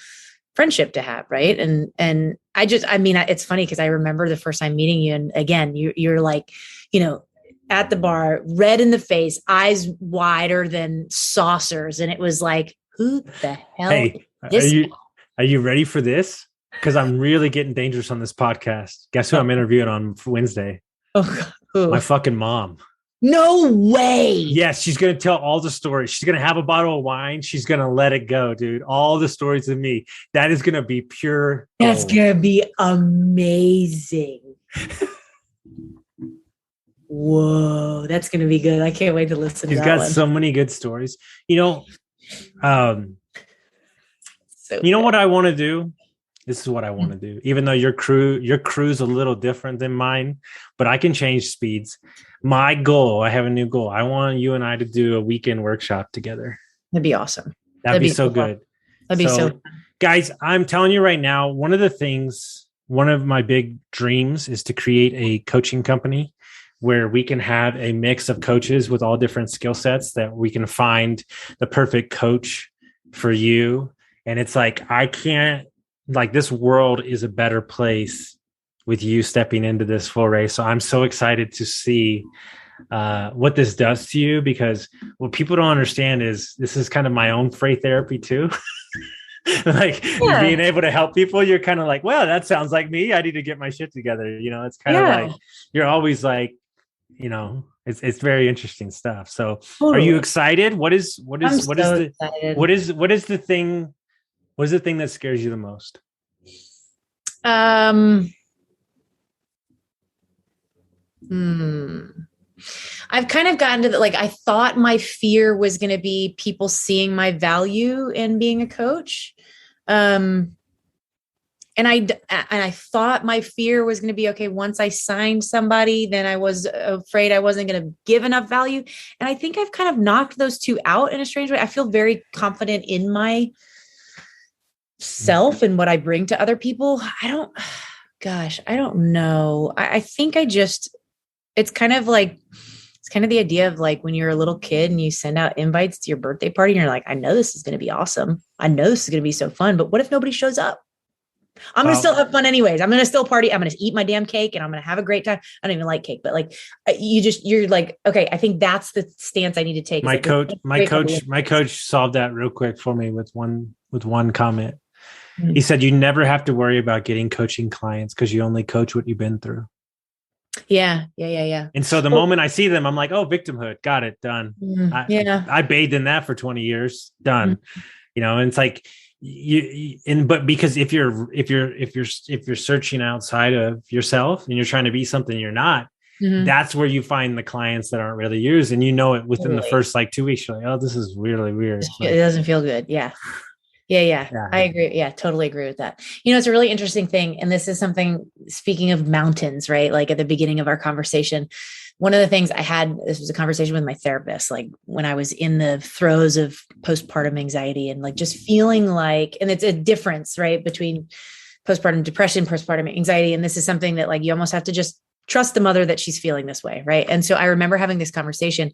friendship to have. Right. And it's funny because I remember the first time meeting you. And again, you're at the bar, red in the face, eyes wider than saucers. And it was like, who the hell is this? Are you ready for this? Because I'm really getting dangerous on this podcast. Guess who I'm interviewing on Wednesday? Oh, my fucking mom. No way. Yes, she's going to tell all the stories. She's going to have a bottle of wine. She's going to let it go, dude. All the stories of me. That is going to be pure gold. That's going to be amazing. Whoa, that's going to be good. I can't wait to listen to that. He's got so many good stories. What I want to do? This is what I want to do. Even though your crew's a little different than mine, but I can change speeds. My goal, I have a new goal. I want you and I to do a weekend workshop together. That'd be awesome. That'd be so good. That'd be so fun. Guys, I'm telling you right now, one of my big dreams is to create a coaching company where we can have a mix of coaches with all different skill sets, that we can find the perfect coach for you. And it's like, I can't, like, this world is a better place with you stepping into this foray. So I'm so excited to see what this does to you, because what people don't understand is this is kind of my own freight therapy too. Like being able to help people, you're kind of like, well, that sounds like me. I need to get my shit together. You know, it's kind of like, you're always like, you know, it's very interesting stuff. So Are you excited? What is the thing that scares you the most? I've kind of gotten to that. Like, I thought my fear was going to be people seeing my value in being a coach. And I thought my fear was going to be, okay, once I signed somebody, then I was afraid I wasn't going to give enough value. And I think I've kind of knocked those two out in a strange way. I feel very confident in my self and what I bring to other people. I don't know. I think it's kind of the idea of like when you're a little kid and you send out invites to your birthday party and you're like, I know this is going to be awesome. I know this is going to be so fun, but what if nobody shows up? I'm going to still have fun anyways. I'm going to still party. I'm going to eat my damn cake and I'm going to have a great time. I don't even like cake, but like you're like, okay, I think that's the stance I need to take. My coach solved that real quick for me with one comment. Mm-hmm. He said, you never have to worry about getting coaching clients because you only coach what you've been through. Yeah. And so the moment I see them, I'm like, oh, victimhood, got it, done. I bathed in that for 20 years, done. Mm-hmm. You know, and it's like but because if you're searching outside of yourself and you're trying to be something you're not, that's where you find the clients that aren't really yours, and you know it within the first like 2 weeks. You're like, oh, this is really weird. It doesn't feel good. Yeah. I agree. Yeah, totally agree with that. You know, it's a really interesting thing. And this is something, speaking of mountains, right? Like at the beginning of our conversation, one of the things this was a conversation with my therapist, like when I was in the throes of postpartum anxiety and like just feeling like, and it's a difference, right, between postpartum depression, postpartum anxiety. And this is something that like, you almost have to just trust the mother that she's feeling this way. Right. And so I remember having this conversation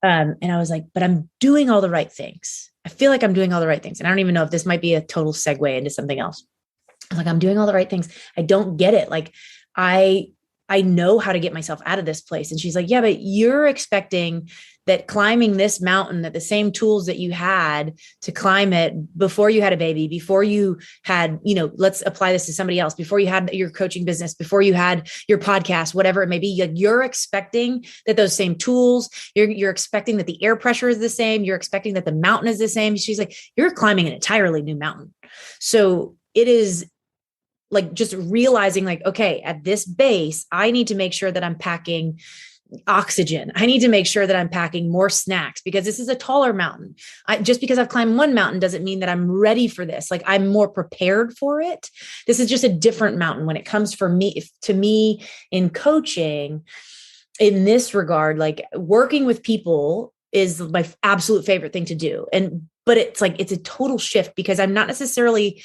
and I was like, but I'm doing all the right things. I feel like I'm doing all the right things. And I don't even know if this might be a total segue into something else. I was like, I'm doing all the right things. I don't get it. Like I know how to get myself out of this place. And she's like, yeah, but you're expecting that climbing this mountain, that the same tools that you had to climb it before you had a baby, before you had, you know, let's apply this to somebody else, before you had your coaching business, before you had your podcast, whatever it may be, like you're expecting that those same tools, you're expecting that the air pressure is the same. You're expecting that the mountain is the same. She's like, you're climbing an entirely new mountain. So it is like just realizing like, okay, at this base, I need to make sure that I'm packing oxygen. I need to make sure that I'm packing more snacks because this is a taller mountain. Just because I've climbed one mountain doesn't mean that I'm ready for this. Like I'm more prepared for it. This is just a different mountain when it comes to me in coaching. In this regard, like working with people is my absolute favorite thing to do. But it's like, it's a total shift because I'm not necessarily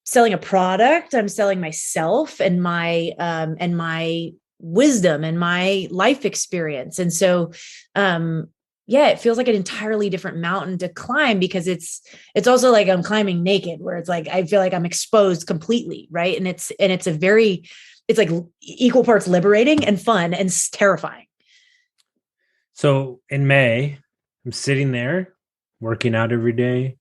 selling a product. I'm selling myself and my wisdom and my life experience. And so, it feels like an entirely different mountain to climb because it's also like I'm climbing naked where it's like, I feel like I'm exposed completely. Right. And it's like equal parts liberating and fun and terrifying. So in May, I'm sitting there working out every day,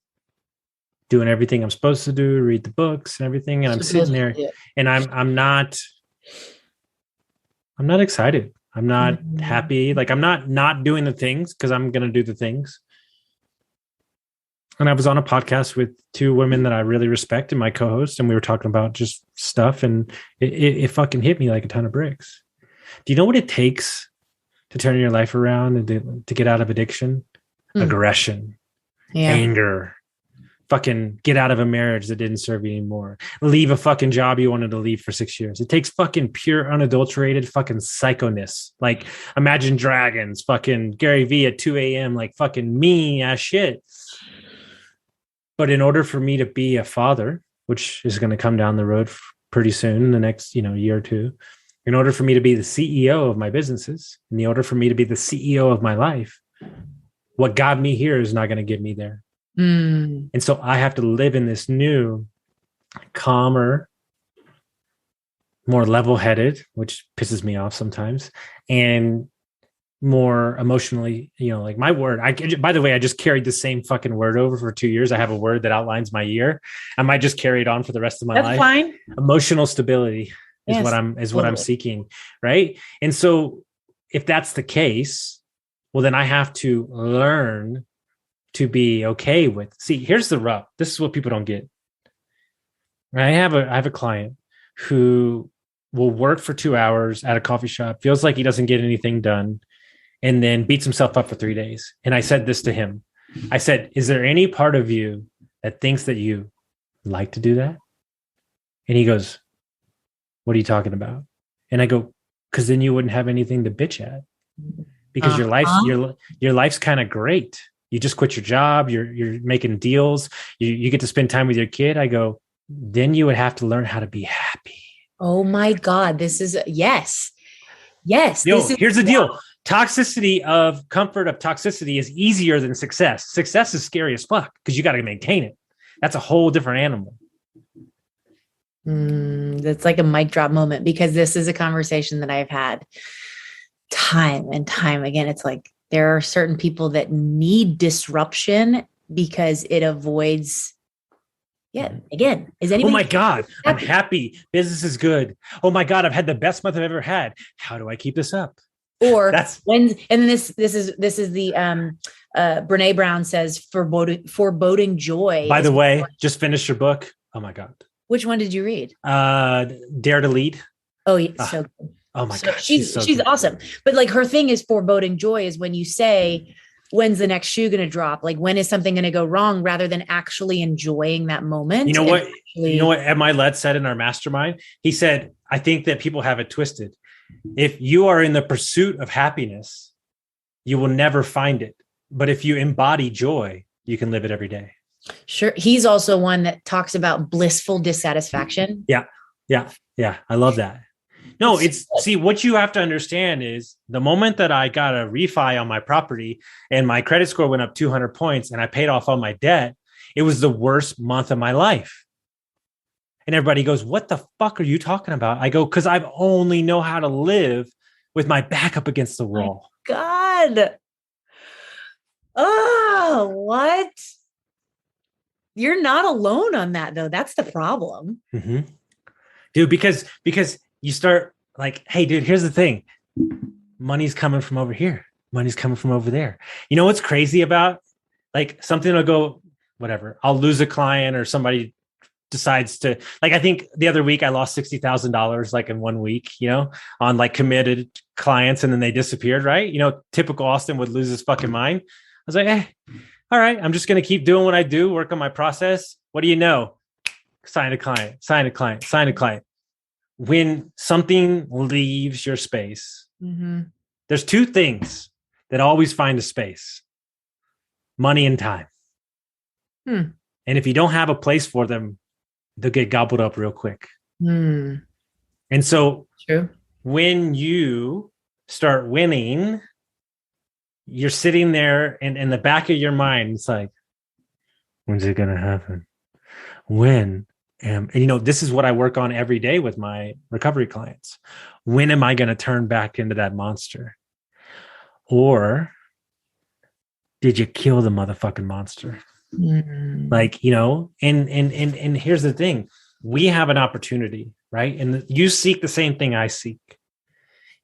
doing everything I'm supposed to do, read the books and everything. And I'm sitting there and I'm not excited. I'm not happy. Like I'm not doing the things because I'm going to do the things. And I was on a podcast with two women that I really respect and my co-host, and we were talking about just stuff, and it fucking hit me like a ton of bricks. Do you know what it takes to turn your life around and to get out of addiction? Aggression, anger, fucking get out of a marriage that didn't serve you anymore. Leave a fucking job you wanted to leave for 6 years. It takes fucking pure, unadulterated fucking psychoness. Like Imagine Dragons, fucking Gary Vee at 2 a.m., like fucking mean ass shit. But in order for me to be a father, which is going to come down the road pretty soon in the next, year or two, in order for me to be the CEO of my businesses, in order for me to be the CEO of my life, what got me here is not going to get me there. And so I have to live in this new, calmer, more level-headed, which pisses me off sometimes, and more emotionally, like my word. By the way, I just carried the same fucking word over for 2 years. I have a word that outlines my year. I might just carry it on for the rest of my life. That's fine. Emotional stability is what I'm seeking. Right. And so if that's the case, well, then I have to learn to be okay with, here's the rub. This is what people don't get. Right? I have a client who will work for 2 hours at a coffee shop, feels like he doesn't get anything done, and then beats himself up for 3 days. And I said this to him. I said, is there any part of you that thinks that you like to do that? And he goes, what are you talking about? And I go, because then you wouldn't have anything to bitch at, because your life's kind of great. You just quit your job. You're making deals. You get to spend time with your kid. I go, then you would have to learn how to be happy. Oh my God. This is yes. Here's the deal. Toxicity of toxicity is easier than success. Success is scary as fuck because you got to maintain it. That's a whole different animal. That's like a mic drop moment, because this is a conversation that I've had time and time again. It's like there are certain people that need disruption because it avoids. Yeah. Again, is anybody? Oh my God, I'm happy. Business is good. Oh my God, I've had the best month I've ever had. How do I keep this up? Or this is the Brene Brown says foreboding joy. By the way, just finished your book. Oh my God. Which one did you read? Dare to Lead. Oh, yeah, so good. Oh my God. She's awesome. But like her thing is foreboding joy is when you say, when's the next shoe going to drop? Like, when is something going to go wrong, rather than actually enjoying that moment? You know what? Ed Milet said in our mastermind? He said, I think that people have it twisted. If you are in the pursuit of happiness, you will never find it. But if you embody joy, you can live it every day. Sure. He's also one that talks about blissful dissatisfaction. Yeah. I love that. No, what you have to understand is the moment that I got a refi on my property and my credit score went up 200 points and I paid off all my debt, it was the worst month of my life. And everybody goes, what the fuck are you talking about? I go, because I only know how to live with my back up against the wall. God. Oh, what? You're not alone on that, though. That's the problem. Mm-hmm. Dude, because you start like, hey, dude, here's the thing. Money's coming from over here. Money's coming from over there. You know what's crazy about, like, something will go, whatever. I'll lose a client or somebody decides to, like, I think the other week I lost $60,000 like in 1 week, on like committed clients, and then they disappeared, right? Typical Austin would lose his fucking mind. I was like, all right, I'm just going to keep doing what I do, work on my process. What do you know? Sign a client. When something leaves your space, there's two things that always find a space: money and time. And if you don't have a place for them, they'll get gobbled up real quick. And so when you start winning, you're sitting there and in the back of your mind, it's like, when's it going to happen? When? And this is what I work on every day with my recovery clients. When am I going to turn back into that monster? Or did you kill the motherfucking monster? Like, and here's the thing. We have an opportunity, right? And you seek the same thing I seek.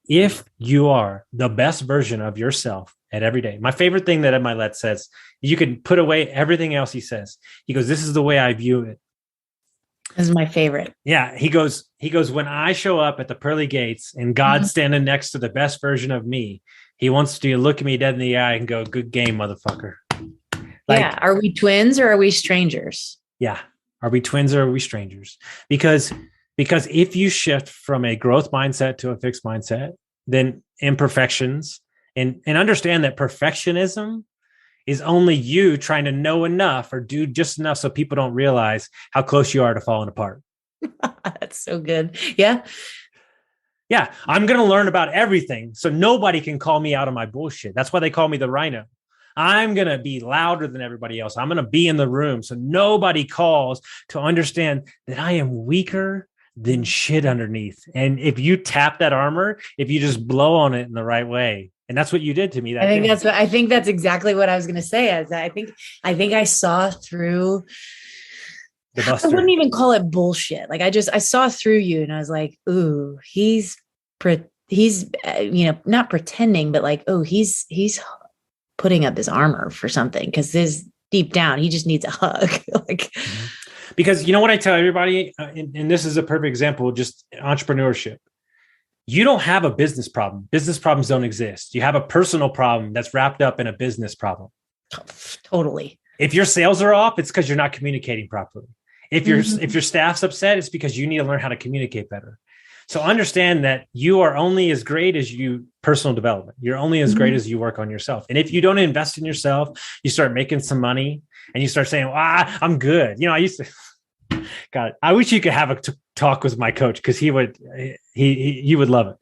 If you are the best version of yourself at every day. My favorite thing that Ed Milet says, you can put away everything else he says. He goes, this is the way I view it. This is my favorite. Yeah. He goes, when I show up at the pearly gates and God's standing next to the best version of me, he wants to look at me dead in the eye and go, good game, motherfucker. Like, yeah. Are we twins or are we strangers? Yeah. Are we twins or are we strangers? Because if you shift from a growth mindset to a fixed mindset, then imperfections and understand that perfectionism is only you trying to know enough or do just enough so people don't realize how close you are to falling apart. That's so good. Yeah. Yeah. I'm going to learn about everything so nobody can call me out on my bullshit. That's why they call me the rhino. I'm going to be louder than everybody else. I'm going to be in the room so nobody calls, to understand that I am weaker than shit underneath. And if you tap that armor, if you just blow on it in the right way, and that's what you did to me. I think that's exactly what I was going to say. I think I saw through. I wouldn't even call it bullshit. Like I saw through you, and I was like, ooh, he's not pretending, but like, oh, he's putting up his armor for something, because this deep down, he just needs a hug. Like, because you know what I tell everybody, and this is a perfect example, just entrepreneurship. You don't have a business problem. Business problems don't exist. You have a personal problem that's wrapped up in a business problem. Totally. If your sales are off, it's because you're not communicating properly. If your staff's upset, it's because you need to learn how to communicate better. So understand that you are only as great as you personal development. You're only as great as you work on yourself. And if you don't invest in yourself, you start making some money and you start saying, I'm good. You know, I used to, God, I wish you could have a talk with my coach, because you would love it.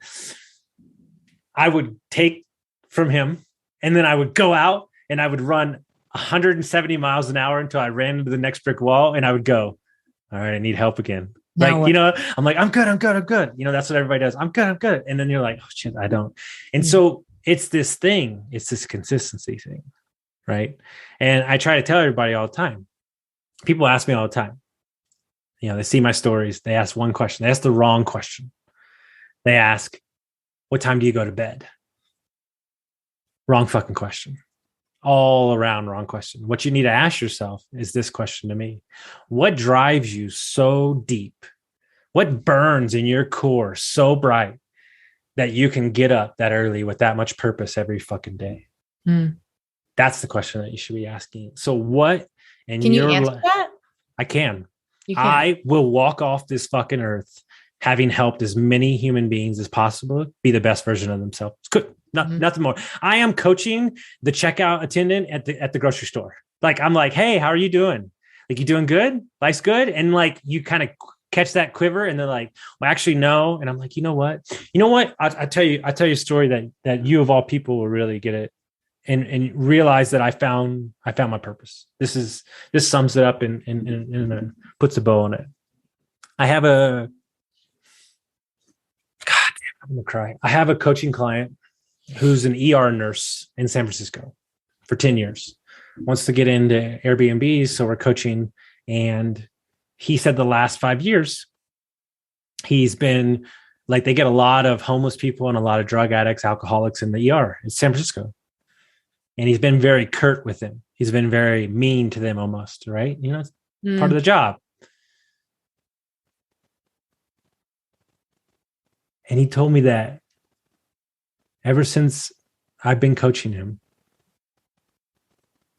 I would take from him, and then I would go out and I would run 170 miles an hour until I ran into the next brick wall, and I would go, all right, I need help again. Like, you know, I'm like, I'm good. You know, that's what everybody does. I'm good. And then you're like, oh shit, I don't. And so it's this consistency thing. Right. And I try to tell everybody all the time. People ask me all the time, you know, they see my stories. They ask one question. They ask the wrong question. They ask, what time do you go to bed? Wrong fucking question. All around wrong question. What you need to ask yourself is this question to me. What drives you so deep? What burns in your core so bright that you can get up that early with that much purpose every fucking day? That's the question that you should be asking. So what in can you answer that? I can. I will walk off this fucking earth having helped as many human beings as possible be the best version of themselves. It's good. Nothing more. I am coaching the checkout attendant at the grocery store. Like, I'm like, hey, how are you doing? Like, you doing good? Life's good? And like, you kind of catch that quiver, and they're like, well, actually, no. And I'm like, you know what? I tell you a story that you of all people will really get it and realize that I found my purpose. This sums it up and puts a bow on it. I'm gonna cry. I have a coaching client who's an ER nurse in San Francisco for 10 years, wants to get into Airbnbs. So we're coaching. And he said the last 5 years, he's been like, they get a lot of homeless people and a lot of drug addicts, alcoholics in the ER in San Francisco. And he's been very curt with them. He's been very mean to them almost, right? You know, it's part of the job. And he told me that ever since I've been coaching him,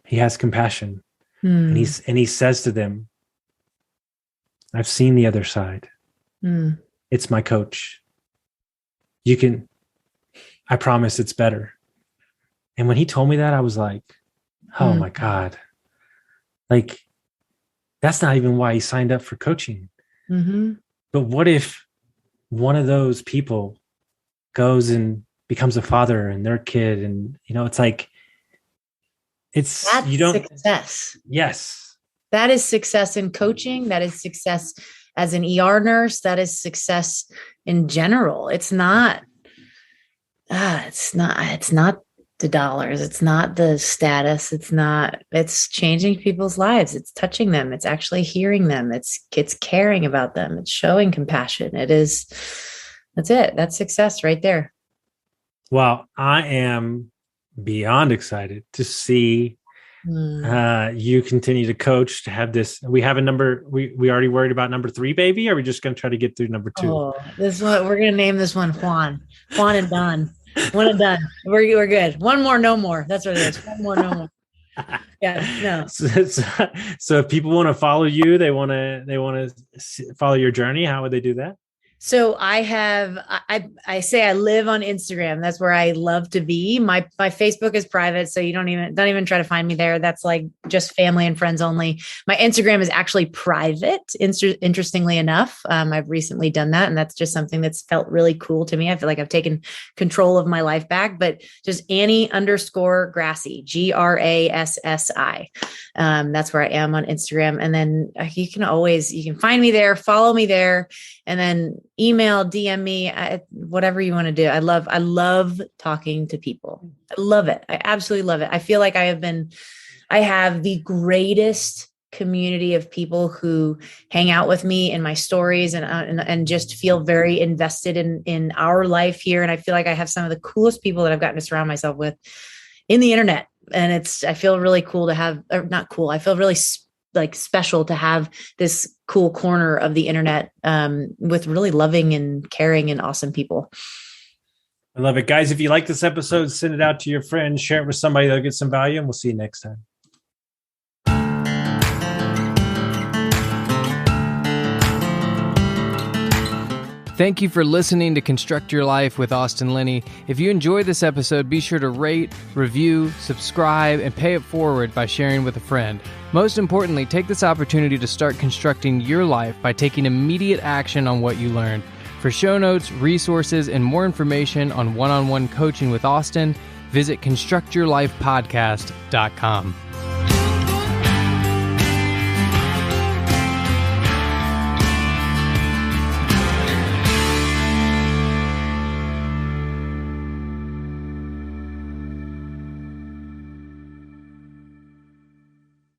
he has compassion. And he says to them, I've seen the other side. It's my coach. I promise it's better. And when he told me that, I was like, oh my God. Like, that's not even why he signed up for coaching. But what if one of those people goes and becomes a father and their kid, and you know, it's like, that's success. Yes. That is success in coaching. That is success as an ER nurse. That is success in general. It's not the dollars. It's not the status. It's changing people's lives. It's touching them. It's actually hearing them. It's caring about them. It's showing compassion. That's it. That's success right there. Well, I am beyond excited to see you continue to coach, to have this. We have a number. We already worried about number 3, baby. Or are we just going to try to get through number 2? Oh, this one, we're going to name this one Juan and Don. One and done. We're good. One more, no more. That's what it is. One more, no more. Yeah, no. So if people want to follow you, they want to follow your journey. How would they do that? So I say I live on Instagram. That's where I love to be. My Facebook is private, so you don't even try to find me there. That's like just family and friends only. My Instagram is actually private. Interestingly enough, I've recently done that, and that's just something that's felt really cool to me. I feel like I've taken control of my life back. But just Annie_Grassi, Grassi. That's where I am on Instagram, and then you can find me there, follow me there, and then email, DM me, whatever you want to do. I love talking to people. I love it. I absolutely love it. I feel like I have the greatest community of people who hang out with me in my stories and just feel very invested in our life here. And I feel like I have some of the coolest people that I've gotten to surround myself with in the internet. And I feel really cool to have, or not cool. I feel really like special to have this cool corner of the internet with really loving and caring and awesome people. I love it. Guys, if you like this episode, send it out to your friends, share it with somebody that'll get some value, and we'll see you next time. Thank you for listening to Construct Your Life with Austin Linney. If you enjoyed this episode, be sure to rate, review, subscribe, and pay it forward by sharing with a friend. Most importantly, take this opportunity to start constructing your life by taking immediate action on what you learned. For show notes, resources, and more information on one-on-one coaching with Austin, visit constructyourlifepodcast.com.